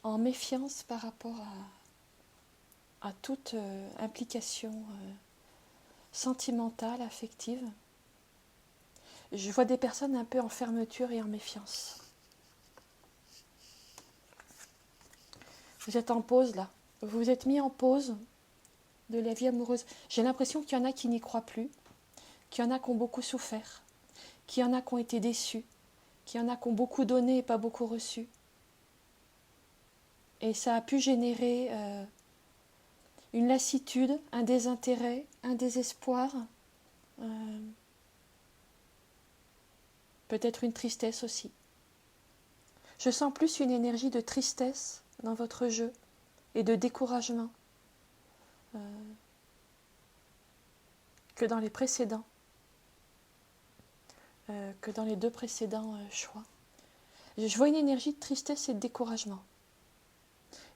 en méfiance par rapport à toute implication sentimentale, affective. Je vois des personnes un peu en fermeture et en méfiance. Vous êtes en pause là. Vous vous êtes mis en pause de la vie amoureuse. J'ai l'impression qu'il y en a qui n'y croient plus, qu'il y en a qui ont beaucoup souffert, qu'il y en a qui ont été déçus, qu'il y en a qui ont beaucoup donné et pas beaucoup reçu. Et ça a pu générer une lassitude, un désintérêt, un désespoir, peut-être une tristesse aussi. Je sens plus une énergie de tristesse dans votre jeu et de découragement que dans les précédents, que dans les 2 précédents choix. Je vois une énergie de tristesse et de découragement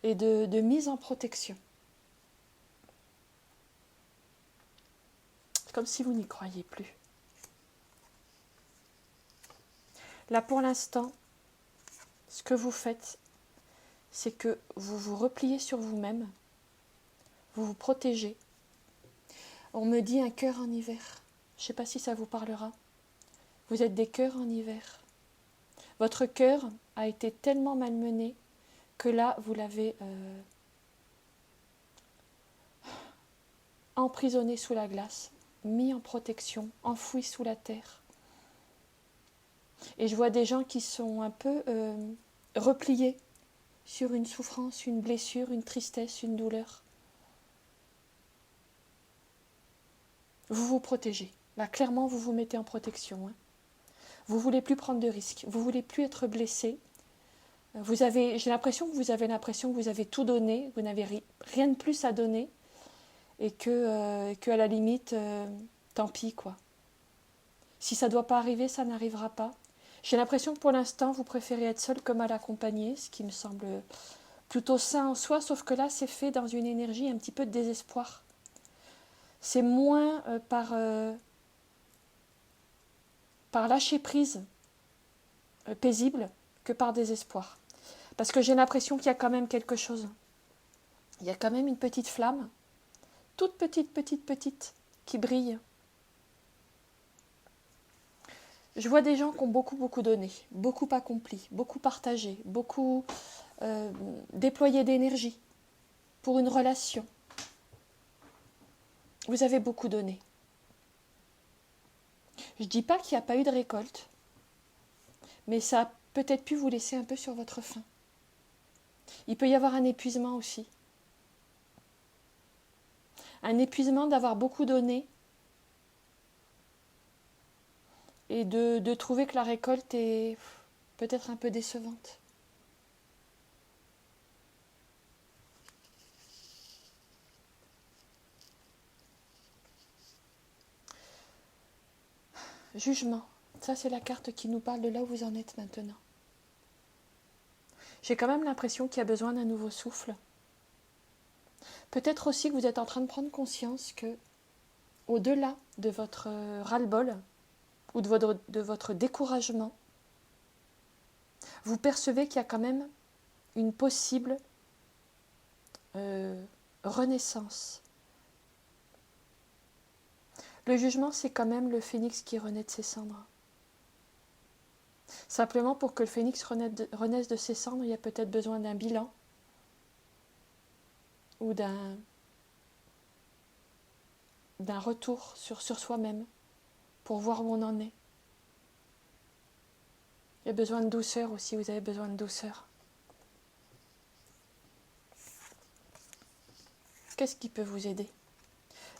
et de mise en protection. C'est comme si vous n'y croyez plus. Là, pour l'instant, ce que vous faites, c'est que vous vous repliez sur vous-même, vous vous protégez. On me dit un cœur en hiver. Je ne sais pas si ça vous parlera. Vous êtes des cœurs en hiver. Votre cœur a été tellement malmené que là, vous l'avez emprisonné sous la glace, mis en protection, enfoui sous la terre. Et je vois des gens qui sont un peu repliés sur une souffrance, une blessure, une tristesse, une douleur. Vous vous protégez. Là, clairement, vous vous mettez en protection. Vous ne voulez plus prendre de risques. Vous ne voulez plus être blessé. J'ai l'impression que vous avez tout donné. Vous n'avez rien de plus à donner. Et que à la limite, tant pis, quoi. Si ça ne doit pas arriver, ça n'arrivera pas. J'ai l'impression que pour l'instant, vous préférez être seul que mal accompagné, ce qui me semble plutôt sain en soi, sauf que là, c'est fait dans une énergie un petit peu de désespoir. C'est moins par lâcher prise paisible que par désespoir. Parce que j'ai l'impression qu'il y a quand même quelque chose. Il y a quand même une petite flamme, toute petite, qui brille. Je vois des gens qui ont beaucoup donné, beaucoup accompli, beaucoup partagé, beaucoup déployé d'énergie pour une relation. Vous avez beaucoup donné. Je ne dis pas qu'il n'y a pas eu de récolte, mais ça a peut-être pu vous laisser un peu sur votre faim. Il peut y avoir un épuisement aussi. Un épuisement d'avoir beaucoup donné et de trouver que la récolte est peut-être un peu décevante. Jugement. Ça, c'est la carte qui nous parle de là où vous en êtes maintenant. J'ai quand même l'impression qu'il y a besoin d'un nouveau souffle. Peut-être aussi que vous êtes en train de prendre conscience que, au-delà de votre ras-le-bol ou de votre découragement, vous percevez qu'il y a quand même une possible renaissance. Le jugement, c'est quand même le phénix qui renaît de ses cendres. Simplement, pour que le phénix renaisse de ses cendres, il y a peut-être besoin d'un bilan ou d'un retour sur soi-même pour voir où on en est. Il y a besoin de douceur aussi, vous avez besoin de douceur. Qu'est-ce qui peut vous aider?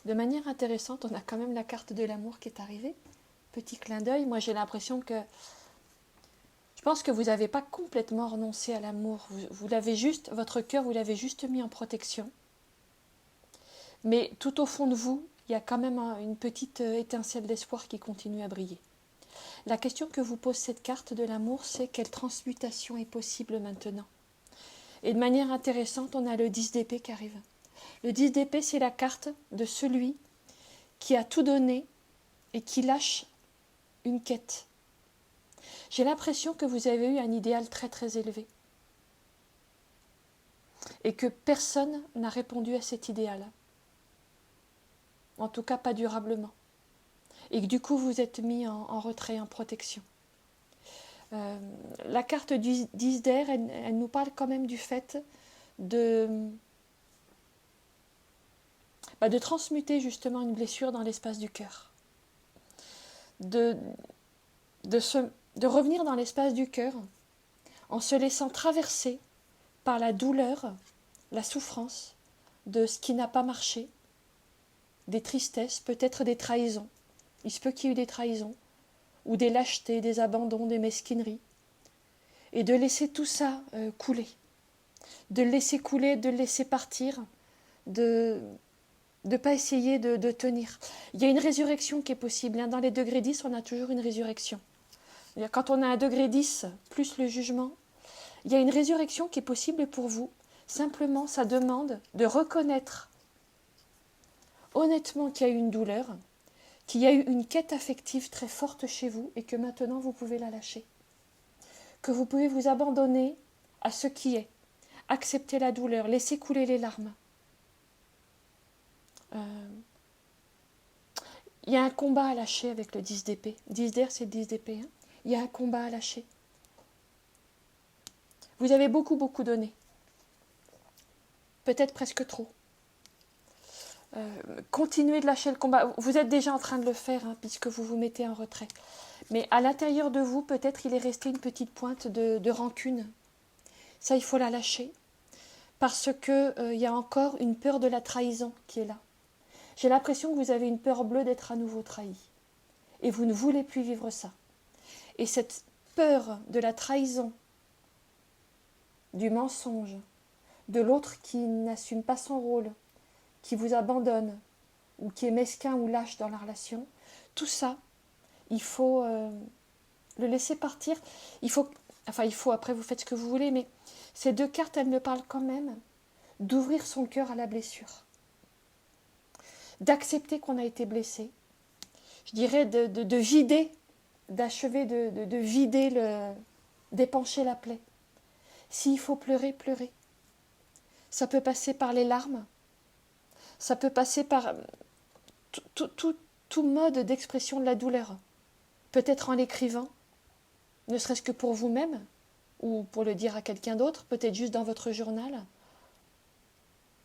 De manière intéressante, on a quand même la carte de l'amour qui est arrivée. Petit clin d'œil, moi j'ai l'impression que je pense que vous n'avez pas complètement renoncé à l'amour. Vous l'avez juste, votre cœur, vous l'avez juste mis en protection. Mais tout au fond de vous, il y a quand même une petite étincelle d'espoir qui continue à briller. La question que vous pose cette carte de l'amour, c'est quelle transmutation est possible maintenant? Et de manière intéressante, on a le 10 d'épée qui arrive. Le 10 d'épée, c'est la carte de celui qui a tout donné et qui lâche une quête. J'ai l'impression que vous avez eu un idéal très élevé et que personne n'a répondu à cet idéal. En tout cas, pas durablement. Et que du coup, vous êtes mis en retrait, en protection. La carte du 10 d'air, elle nous parle quand même du fait de transmuter justement une blessure dans l'espace du cœur. De revenir dans l'espace du cœur en se laissant traverser par la douleur, la souffrance de ce qui n'a pas marché, des tristesses, peut-être des trahisons. Il se peut qu'il y ait eu des trahisons, ou des lâchetés, des abandons, des mesquineries, et de laisser tout ça couler, de le laisser couler, de le laisser partir, de ne pas essayer de tenir. Il y a une résurrection qui est possible. Dans les degrés 10, on a toujours une résurrection. Quand on a un degré 10 plus le jugement, il y a une résurrection qui est possible pour vous. Simplement, ça demande de reconnaître honnêtement qu'il y a eu une douleur, qu'il y a eu une quête affective très forte chez vous et que maintenant vous pouvez la lâcher. Que vous pouvez vous abandonner à ce qui est. Accepter la douleur, laisser couler les larmes. Il y a un combat à lâcher avec le 10 d'épée. 10 d'air, c'est le 10 d'épée. Il y a un combat à lâcher. Vous avez beaucoup donné. Peut-être presque trop. Continuez de lâcher le combat. Vous êtes déjà en train de le faire, puisque vous vous mettez en retrait. Mais à l'intérieur de vous, peut-être il est resté une petite pointe de rancune. Ça, il faut la lâcher. Parce qu'il y a encore une peur de la trahison qui est là. J'ai l'impression que vous avez une peur bleue d'être à nouveau trahi. Et vous ne voulez plus vivre ça. Et cette peur de la trahison, du mensonge, de l'autre qui n'assume pas son rôle, qui vous abandonne, ou qui est mesquin ou lâche dans la relation, tout ça, il faut le laisser partir. Après vous faites ce que vous voulez, mais Ces deux cartes, elles me parlent quand même d'ouvrir son cœur à la blessure, d'accepter qu'on a été blessé, je dirais de vider, d'achever de vider, d'épancher la plaie. S'il faut pleurer, pleurer. Ça peut passer par les larmes, ça peut passer par tout mode d'expression de la douleur. Peut-être en l'écrivant, ne serait-ce que pour vous-même, ou pour le dire à quelqu'un d'autre, peut-être juste dans votre journal.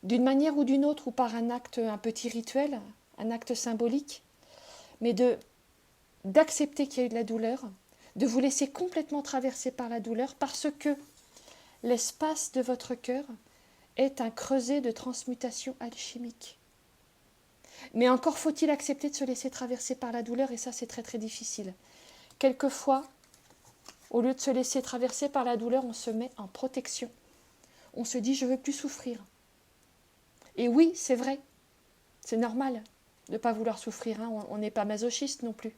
D'une manière ou d'une autre, ou par un acte, un petit rituel, un acte symbolique, mais d'accepter qu'il y a eu de la douleur, de vous laisser complètement traverser par la douleur, parce que l'espace de votre cœur est un creuset de transmutation alchimique. Mais encore faut-il accepter de se laisser traverser par la douleur, et ça c'est très très difficile. Quelquefois, au lieu de se laisser traverser par la douleur, on se met en protection. On se dit « je ne veux plus souffrir ». Et oui, c'est vrai, c'est normal de ne pas vouloir souffrir, hein. On n'est pas masochiste non plus.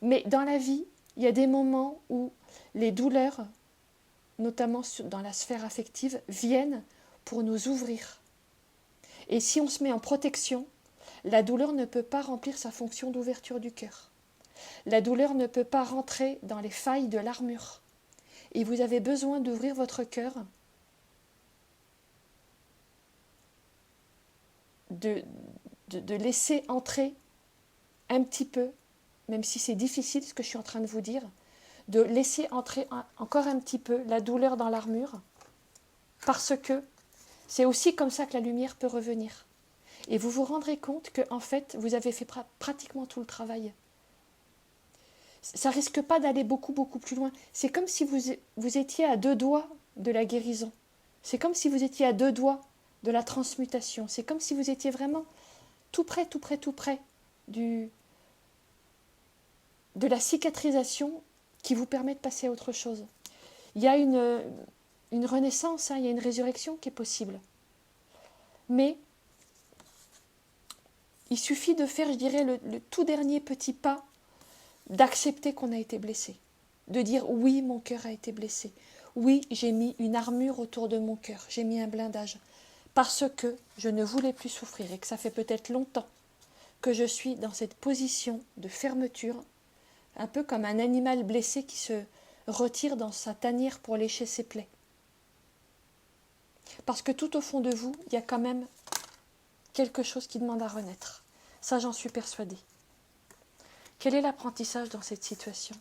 Mais dans la vie, il y a des moments où les douleurs, notamment dans la sphère affective, viennent pour nous ouvrir. Et si on se met en protection, la douleur ne peut pas remplir sa fonction d'ouverture du cœur. La douleur ne peut pas rentrer dans les failles de l'armure. Et vous avez besoin d'ouvrir votre cœur, de laisser entrer un petit peu, même si c'est difficile ce que je suis en train de vous dire, de laisser entrer encore un petit peu la douleur dans l'armure, parce que c'est aussi comme ça que la lumière peut revenir. Et vous vous rendrez compte que en fait, vous avez fait pratiquement tout le travail. Ça risque pas d'aller beaucoup, beaucoup plus loin. C'est comme si vous étiez à 2 doigts de la guérison. C'est comme si vous étiez à 2 doigts de la transmutation. C'est comme si vous étiez vraiment tout près, tout près, tout près de la cicatrisation qui vous permet de passer à autre chose. Il y a une renaissance, hein, il y a une résurrection qui est possible. Mais il suffit de faire, je dirais, le tout dernier petit pas, d'accepter qu'on a été blessé. De dire oui, mon cœur a été blessé. Oui, j'ai mis une armure autour de mon cœur. J'ai mis un blindage. Parce que je ne voulais plus souffrir et que ça fait peut-être longtemps que je suis dans cette position de fermeture, un peu comme un animal blessé qui se retire dans sa tanière pour lécher ses plaies. Parce que tout au fond de vous, il y a quand même quelque chose qui demande à renaître. Ça, j'en suis persuadée. Quel est l'apprentissage dans cette situation?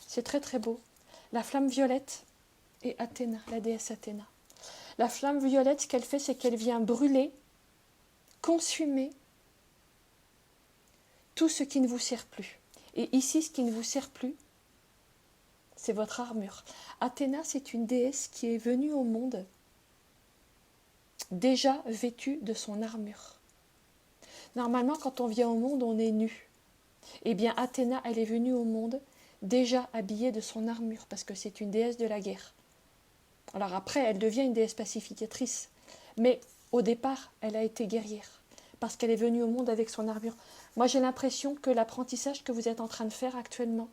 C'est très très beau. La flamme violette et Athéna, la déesse Athéna. La flamme violette, ce qu'elle fait, c'est qu'elle vient brûler, consumer tout ce qui ne vous sert plus. Et ici, ce qui ne vous sert plus, c'est votre armure. Athéna, c'est une déesse qui est venue au monde déjà vêtue de son armure. Normalement, quand on vient au monde, on est nu. Eh bien, Athéna, elle est venue au monde déjà habillée de son armure, parce que c'est une déesse de la guerre. Alors après, elle devient une déesse pacificatrice. Mais au départ, elle a été guerrière, parce qu'elle est venue au monde avec son armure. Moi, j'ai l'impression que l'apprentissage que vous êtes en train de faire actuellement,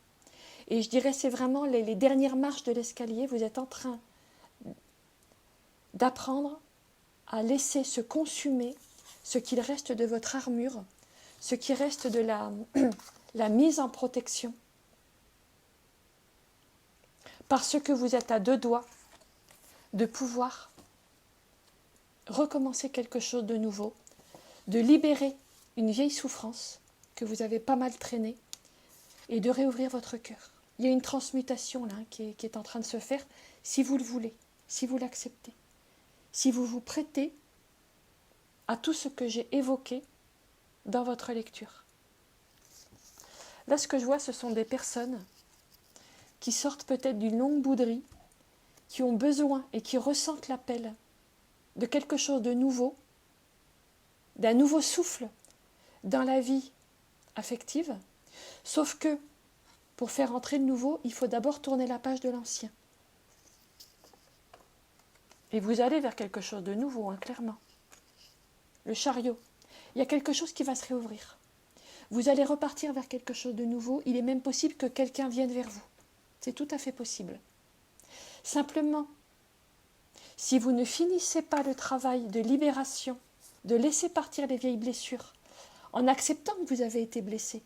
et je dirais c'est vraiment les dernières marches de l'escalier, vous êtes en train d'apprendre à laisser se consumer ce qu'il reste de votre armure, ce qui reste de la mise en protection, parce que vous êtes à 2 doigts de pouvoir recommencer quelque chose de nouveau, de libérer une vieille souffrance que vous avez pas mal traînée et de réouvrir votre cœur. Il y a une transmutation là qui est en train de se faire, si vous le voulez, si vous l'acceptez, si vous vous prêtez à tout ce que j'ai évoqué dans votre lecture. Là, ce que je vois, ce sont des personnes qui sortent peut-être d'une longue bouderie, qui ont besoin et qui ressentent l'appel de quelque chose de nouveau, d'un nouveau souffle dans la vie affective, sauf que pour faire entrer le nouveau, il faut d'abord tourner la page de l'ancien. Et vous allez vers quelque chose de nouveau, hein, clairement. Le chariot, il y a quelque chose qui va se réouvrir. Vous allez repartir vers quelque chose de nouveau, il est même possible que quelqu'un vienne vers vous. C'est tout à fait possible. Simplement, si vous ne finissez pas le travail de libération, de laisser partir les vieilles blessures, en acceptant que vous avez été blessé,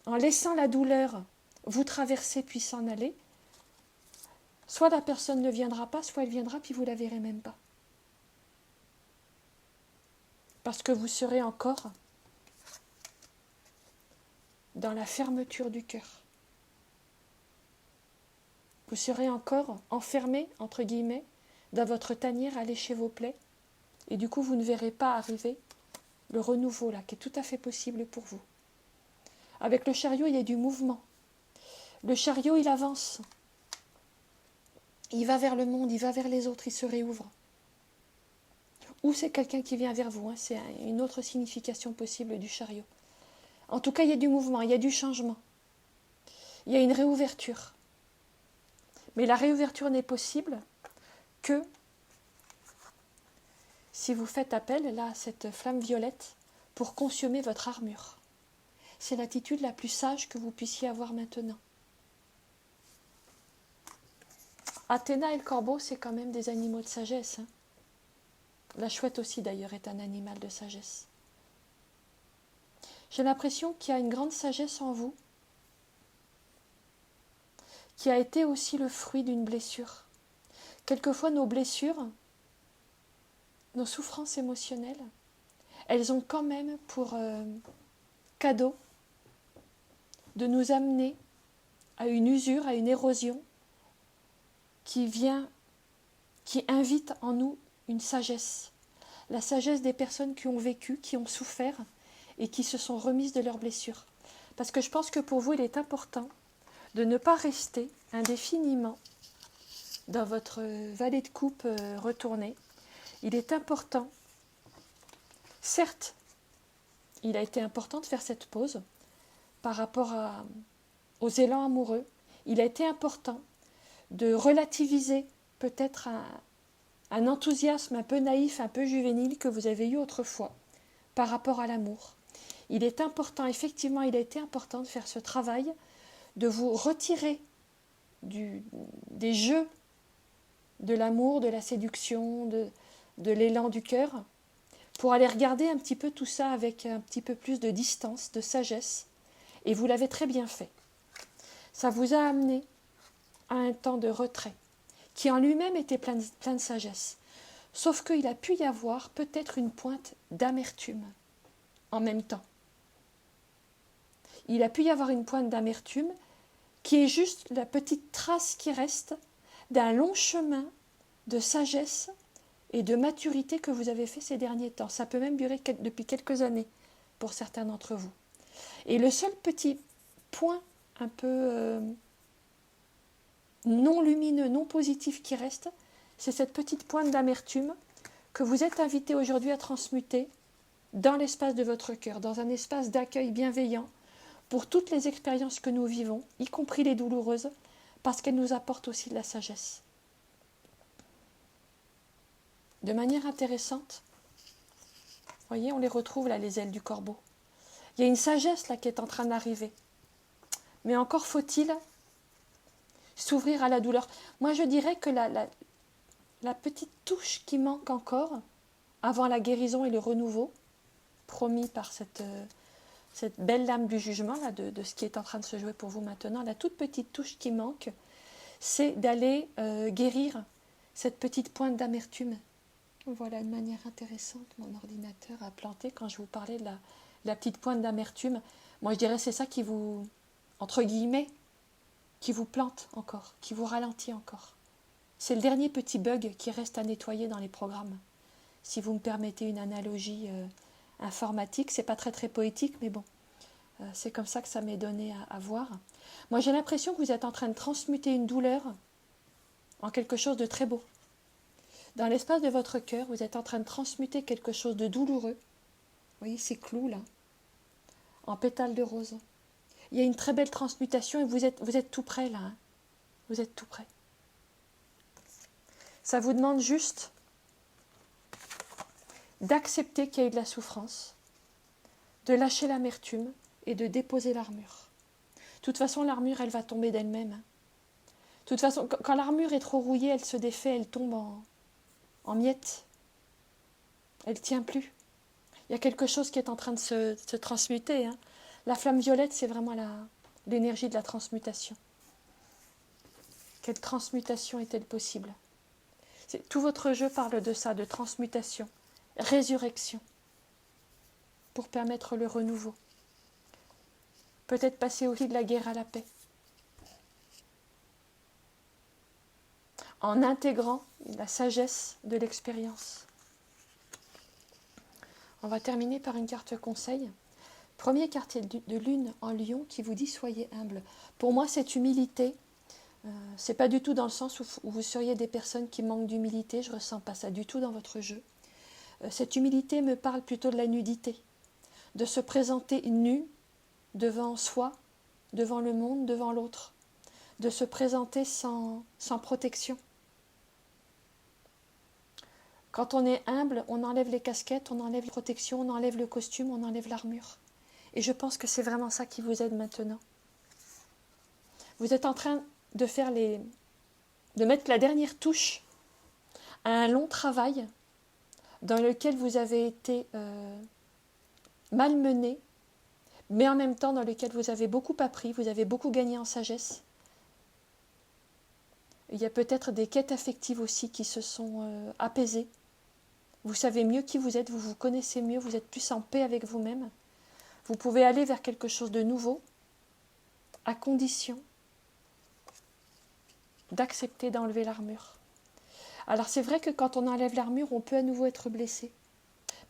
en laissant la douleur vous traverser puis s'en aller, soit la personne ne viendra pas, soit elle viendra puis vous ne la verrez même pas. Parce que vous serez encore dans la fermeture du cœur. Vous serez encore enfermé, entre guillemets, dans votre tanière à lécher vos plaies, et du coup vous ne verrez pas arriver le renouveau là, qui est tout à fait possible pour vous. Avec le chariot, il y a du mouvement. Le chariot, il avance. Il va vers le monde, il va vers les autres, il se réouvre. Ou c'est quelqu'un qui vient vers vous, hein, c'est une autre signification possible du chariot. En tout cas, il y a du mouvement, il y a du changement. Il y a une réouverture. Mais la réouverture n'est possible que si vous faites appel là, à cette flamme violette pour consommer votre armure. C'est l'attitude la plus sage que vous puissiez avoir maintenant. Athéna et le corbeau, c'est quand même des animaux de sagesse. Hein. La chouette aussi, d'ailleurs, est un animal de sagesse. J'ai l'impression qu'il y a une grande sagesse en vous, qui a été aussi le fruit d'une blessure. Quelquefois, nos blessures, nos souffrances émotionnelles, elles ont quand même pour cadeau de nous amener à une usure, à une érosion qui invite en nous une sagesse. La sagesse des personnes qui ont vécu, qui ont souffert et qui se sont remises de leurs blessures. Parce que je pense que pour vous, il est important de ne pas rester indéfiniment dans votre vallée de coupe retournée. Il est important, certes, il a été important de faire cette pause par rapport aux élans amoureux. Il a été important de relativiser peut-être un enthousiasme un peu naïf, un peu juvénile que vous avez eu autrefois par rapport à l'amour. Il est important, effectivement, il a été important de faire ce travail, de vous retirer des jeux de l'amour, de la séduction, de l'élan du cœur, pour aller regarder un petit peu tout ça avec un petit peu plus de distance, de sagesse. Et vous l'avez très bien fait. Ça vous a amené à un temps de retrait, qui en lui-même était plein de sagesse. Sauf qu'il a pu y avoir peut-être une pointe d'amertume en même temps. Il a pu y avoir une pointe d'amertume qui est juste la petite trace qui reste d'un long chemin de sagesse et de maturité que vous avez fait ces derniers temps. Ça peut même durer depuis quelques années pour certains d'entre vous. Et le seul petit point un peu non lumineux, non positif qui reste, c'est cette petite pointe d'amertume que vous êtes invité aujourd'hui à transmuter dans l'espace de votre cœur, dans un espace d'accueil bienveillant pour toutes les expériences que nous vivons, y compris les douloureuses, parce qu'elles nous apportent aussi de la sagesse. De manière intéressante, vous voyez, on les retrouve là, les ailes du corbeau. Il y a une sagesse là qui est en train d'arriver. Mais encore faut-il s'ouvrir à la douleur. Moi, je dirais que la petite touche qui manque encore avant la guérison et le renouveau, promis par cette belle lame du jugement là, de ce qui est en train de se jouer pour vous maintenant, la toute petite touche qui manque, c'est d'aller guérir cette petite pointe d'amertume. Voilà une manière intéressante, mon ordinateur a planté quand je vous parlais de la petite pointe d'amertume. Moi, je dirais c'est ça qui vous, entre guillemets, qui vous plante encore, qui vous ralentit encore. C'est le dernier petit bug qui reste à nettoyer dans les programmes. Si vous me permettez une analogie informatique, c'est pas très très poétique, mais bon, c'est comme ça que ça m'est donné à voir. Moi, j'ai l'impression que vous êtes en train de transmuter une douleur en quelque chose de très beau. Dans l'espace de votre cœur, vous êtes en train de transmuter quelque chose de douloureux. Vous voyez ces clous là, en pétales de rose. Il y a une très belle transmutation et vous êtes tout près là. Hein. Vous êtes tout près. Ça vous demande juste d'accepter qu'il y a eu de la souffrance, de lâcher l'amertume et de déposer l'armure. De toute façon, l'armure, elle va tomber d'elle-même. Hein. De toute façon, quand l'armure est trop rouillée, elle se défait, elle tombe en miettes. Elle ne tient plus. Il y a quelque chose qui est en train de se transmuter. Hein. La flamme violette, c'est vraiment l'énergie de la transmutation. Quelle transmutation est-elle possible? Tout votre jeu parle de ça, de transmutation, résurrection, pour permettre le renouveau. Peut-être passer aussi de la guerre à la paix. En intégrant la sagesse de l'expérience. On va terminer par une carte conseil. Premier quartier de lune en lion qui vous dit soyez humble. Pour moi, cette humilité, c'est pas du tout dans le sens où vous seriez des personnes qui manquent d'humilité. Je ressens pas ça du tout dans votre jeu. Cette humilité me parle plutôt de la nudité, de se présenter nu devant soi, devant le monde, devant l'autre, de se présenter sans protection. Quand on est humble, on enlève les casquettes, on enlève les protections, on enlève le costume, on enlève l'armure. Et je pense que c'est vraiment ça qui vous aide maintenant. Vous êtes en train de faire de mettre la dernière touche à un long travail dans lequel vous avez été malmené, mais en même temps dans lequel vous avez beaucoup appris, vous avez beaucoup gagné en sagesse. Il y a peut-être des quêtes affectives aussi qui se sont apaisées. Vous savez mieux qui vous êtes, vous vous connaissez mieux, vous êtes plus en paix avec vous-même. Vous pouvez aller vers quelque chose de nouveau, à condition d'accepter d'enlever l'armure. Alors c'est vrai que quand on enlève l'armure, on peut à nouveau être blessé.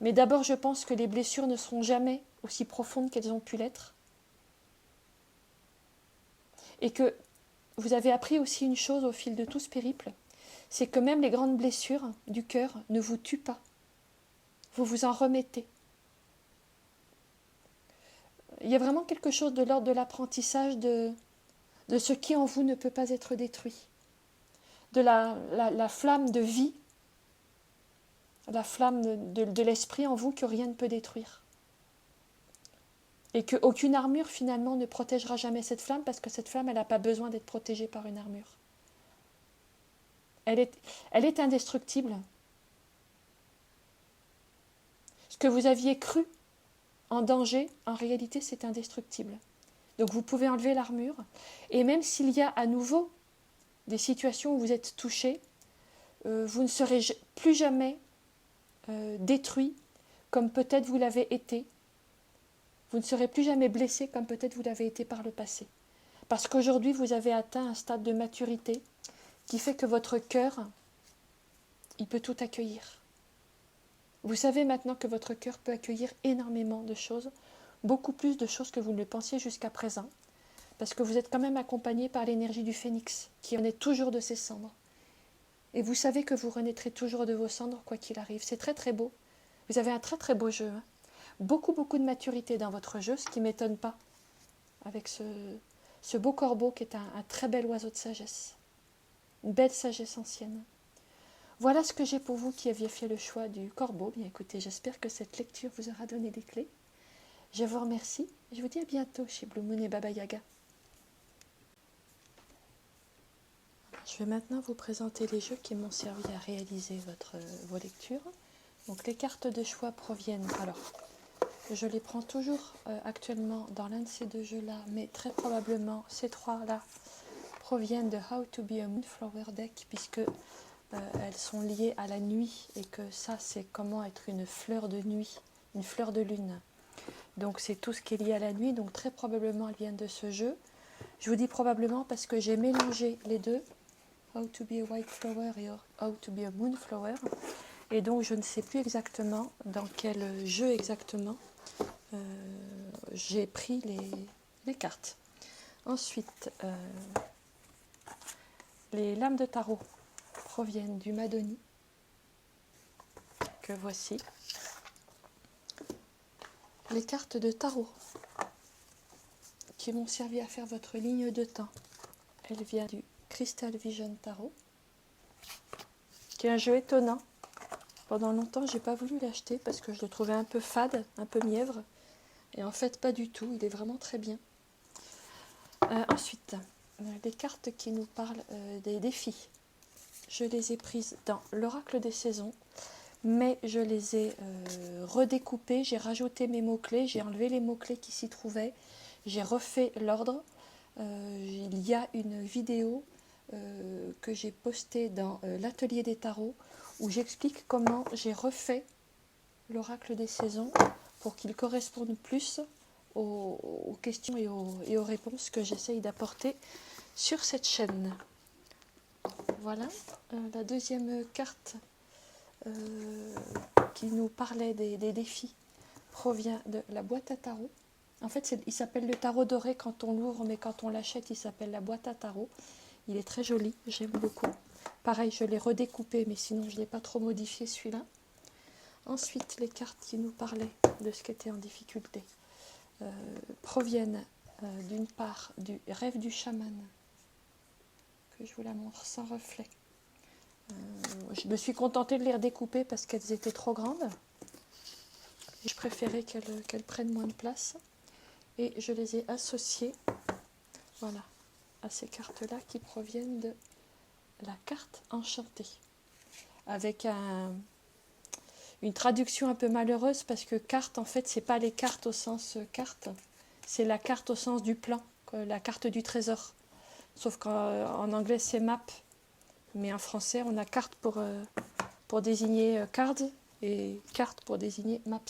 Mais d'abord, je pense que les blessures ne seront jamais aussi profondes qu'elles ont pu l'être. Et que vous avez appris aussi une chose au fil de tout ce périple, c'est que même les grandes blessures du cœur ne vous tuent pas. Vous vous en remettez. Il y a vraiment quelque chose de l'ordre de l'apprentissage de ce qui en vous ne peut pas être détruit. De la flamme de vie, la flamme de l'esprit en vous que rien ne peut détruire. Et qu'aucune armure finalement ne protégera jamais cette flamme parce que cette flamme, elle n'a pas besoin d'être protégée par une armure. Elle est indestructible. Ce que vous aviez cru en danger, en réalité, c'est indestructible. Donc vous pouvez enlever l'armure. Et même s'il y a à nouveau des situations où vous êtes touché, vous ne serez plus jamais détruit comme peut-être vous l'avez été. Vous ne serez plus jamais blessé comme peut-être vous l'avez été par le passé. Parce qu'aujourd'hui, vous avez atteint un stade de maturité qui fait que votre cœur, il peut tout accueillir. Vous savez maintenant que votre cœur peut accueillir énormément de choses, beaucoup plus de choses que vous ne le pensiez jusqu'à présent, parce que vous êtes quand même accompagné par l'énergie du phénix, qui renaît toujours de ses cendres. Et vous savez que vous renaîtrez toujours de vos cendres, quoi qu'il arrive. C'est très très beau. Vous avez un très très beau jeu. Hein. Beaucoup de maturité dans votre jeu, ce qui ne m'étonne pas, avec ce beau corbeau qui est un très bel oiseau de sagesse. Une belle sagesse ancienne. Voilà ce que j'ai pour vous qui aviez fait le choix du corbeau. Bien écoutez, j'espère que cette lecture vous aura donné des clés. Je vous remercie et je vous dis à bientôt chez Blue Moon et Baba Yaga. Je vais maintenant vous présenter les jeux qui m'ont servi à réaliser vos lectures. Donc les cartes de choix proviennent, alors je les prends toujours actuellement dans l'un de ces deux jeux-là, mais très probablement ces trois-là proviennent de How to be a Moonflower Deck, puisque elles sont liées à la nuit et que ça c'est comment être une fleur de nuit, une fleur de lune. Donc c'est tout ce qui est lié à la nuit, donc très probablement elles viennent de ce jeu. Je vous dis probablement parce que j'ai mélangé les deux, How to be a White Flower et How to be a Moonflower. Et donc je ne sais plus exactement dans quel jeu exactement j'ai pris les cartes. Ensuite, les lames de tarot proviennent du Madoni, que voici. Les cartes de tarot qui m'ont servi à faire votre ligne de temps, elle vient du Crystal Vision Tarot, qui est un jeu étonnant. Pendant longtemps, j'ai pas voulu l'acheter parce que je le trouvais un peu fade, un peu mièvre. Et en fait, pas du tout. Il est vraiment très bien. Ensuite, les cartes qui nous parlent des défis. Je les ai prises dans l'oracle des saisons, mais je les ai redécoupées, j'ai rajouté mes mots-clés, j'ai enlevé les mots-clés qui s'y trouvaient, j'ai refait l'ordre. Il y a une vidéo que j'ai postée dans l'atelier des tarots où j'explique comment j'ai refait l'oracle des saisons pour qu'il corresponde plus aux questions et aux réponses que j'essaye d'apporter sur cette chaîne. Voilà, la deuxième carte qui nous parlait des défis provient de la boîte à tarot. En fait, il s'appelle le tarot doré quand on l'ouvre, mais quand on l'achète, il s'appelle la boîte à tarot. Il est très joli, j'aime beaucoup. Pareil, je l'ai redécoupé, mais sinon je ne l'ai pas trop modifié celui-là. Ensuite, les cartes qui nous parlaient de ce qui était en difficulté proviennent d'une part du rêve du chaman, que je vous la montre sans reflet. Je me suis contentée de les redécouper parce qu'elles étaient trop grandes. Je préférais qu'elles prennent moins de place. Et je les ai associées, voilà, à ces cartes-là qui proviennent de la carte enchantée. Avec une traduction un peu malheureuse parce que carte, en fait, c'est pas les cartes au sens carte, c'est la carte au sens du plan, la carte du trésor. Sauf qu'en anglais, c'est map. Mais en français, on a carte pour désigner cards et carte pour désigner maps.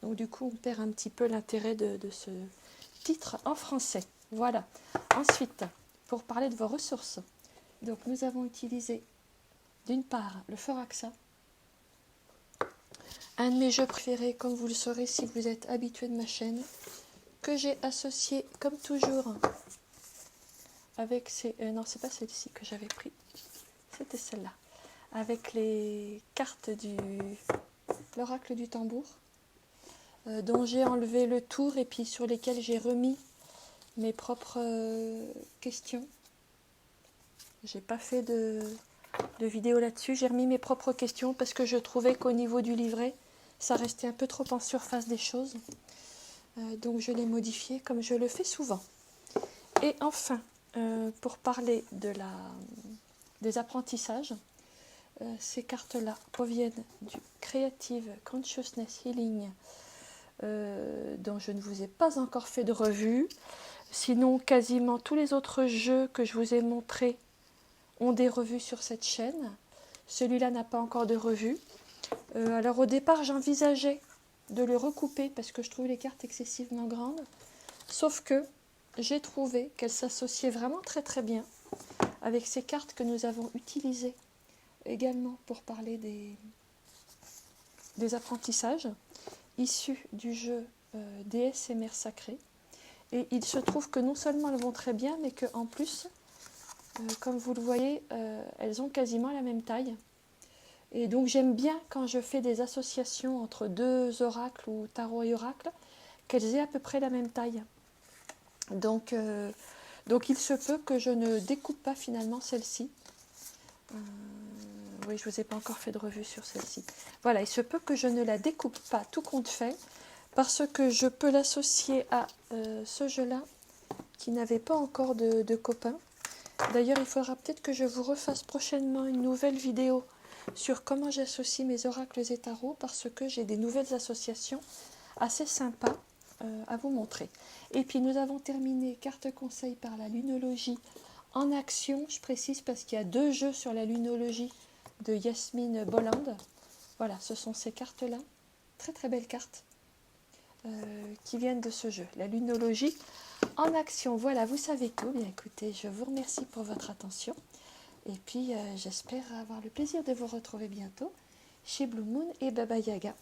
Donc du coup, on perd un petit peu l'intérêt de ce titre en français. Voilà. Ensuite, pour parler de vos ressources, donc nous avons utilisé d'une part le Foraxa, un de mes jeux préférés, comme vous le saurez si vous êtes habitué de ma chaîne, que j'ai associé comme toujours avec ces... non, c'est pas celle-ci que j'avais pris, c'était celle-là, avec les cartes de l'oracle du tambour, dont j'ai enlevé le tour et puis sur lesquels j'ai remis mes propres questions. J'ai pas fait de vidéo là-dessus, j'ai remis mes propres questions parce que je trouvais qu'au niveau du livret, ça restait un peu trop en surface des choses. Donc je l'ai modifié comme je le fais souvent. Et enfin, pour parler des apprentissages, ces cartes-là proviennent du Creative Consciousness Healing, dont je ne vous ai pas encore fait de revue. Sinon, quasiment tous les autres jeux que je vous ai montrés ont des revues sur cette chaîne. Celui-là n'a pas encore de revue. Alors au départ, j'envisageais de le recouper parce que je trouve les cartes excessivement grandes. Sauf que j'ai trouvé qu'elles s'associaient vraiment très très bien avec ces cartes que nous avons utilisées également pour parler des apprentissages issus du jeu Déesse et Mère Sacrée. Et il se trouve que non seulement elles vont très bien, mais qu'en plus, comme vous le voyez, elles ont quasiment la même taille. Et donc j'aime bien quand je fais des associations entre deux oracles ou tarot et oracle, qu'elles aient à peu près la même taille. Donc il se peut que je ne découpe pas finalement celle-ci. Oui, je ne vous ai pas encore fait de revue sur celle-ci. Voilà, il se peut que je ne la découpe pas tout compte fait, parce que je peux l'associer à ce jeu-là, qui n'avait pas encore de copains. D'ailleurs, il faudra peut-être que je vous refasse prochainement une nouvelle vidéo sur comment j'associe mes oracles et tarots, parce que j'ai des nouvelles associations assez sympas à vous montrer. Et puis nous avons terminé carte conseil par la lunologie en action, je précise parce qu'il y a 2 jeux sur la lunologie de Yasmine Bolland. Voilà, ce sont ces cartes-là, très très belles cartes qui viennent de ce jeu, la lunologie en action. Voilà, vous savez tout. Bien écoutez, je vous remercie pour votre attention et puis j'espère avoir le plaisir de vous retrouver bientôt chez Blue Moon et Baba Yaga.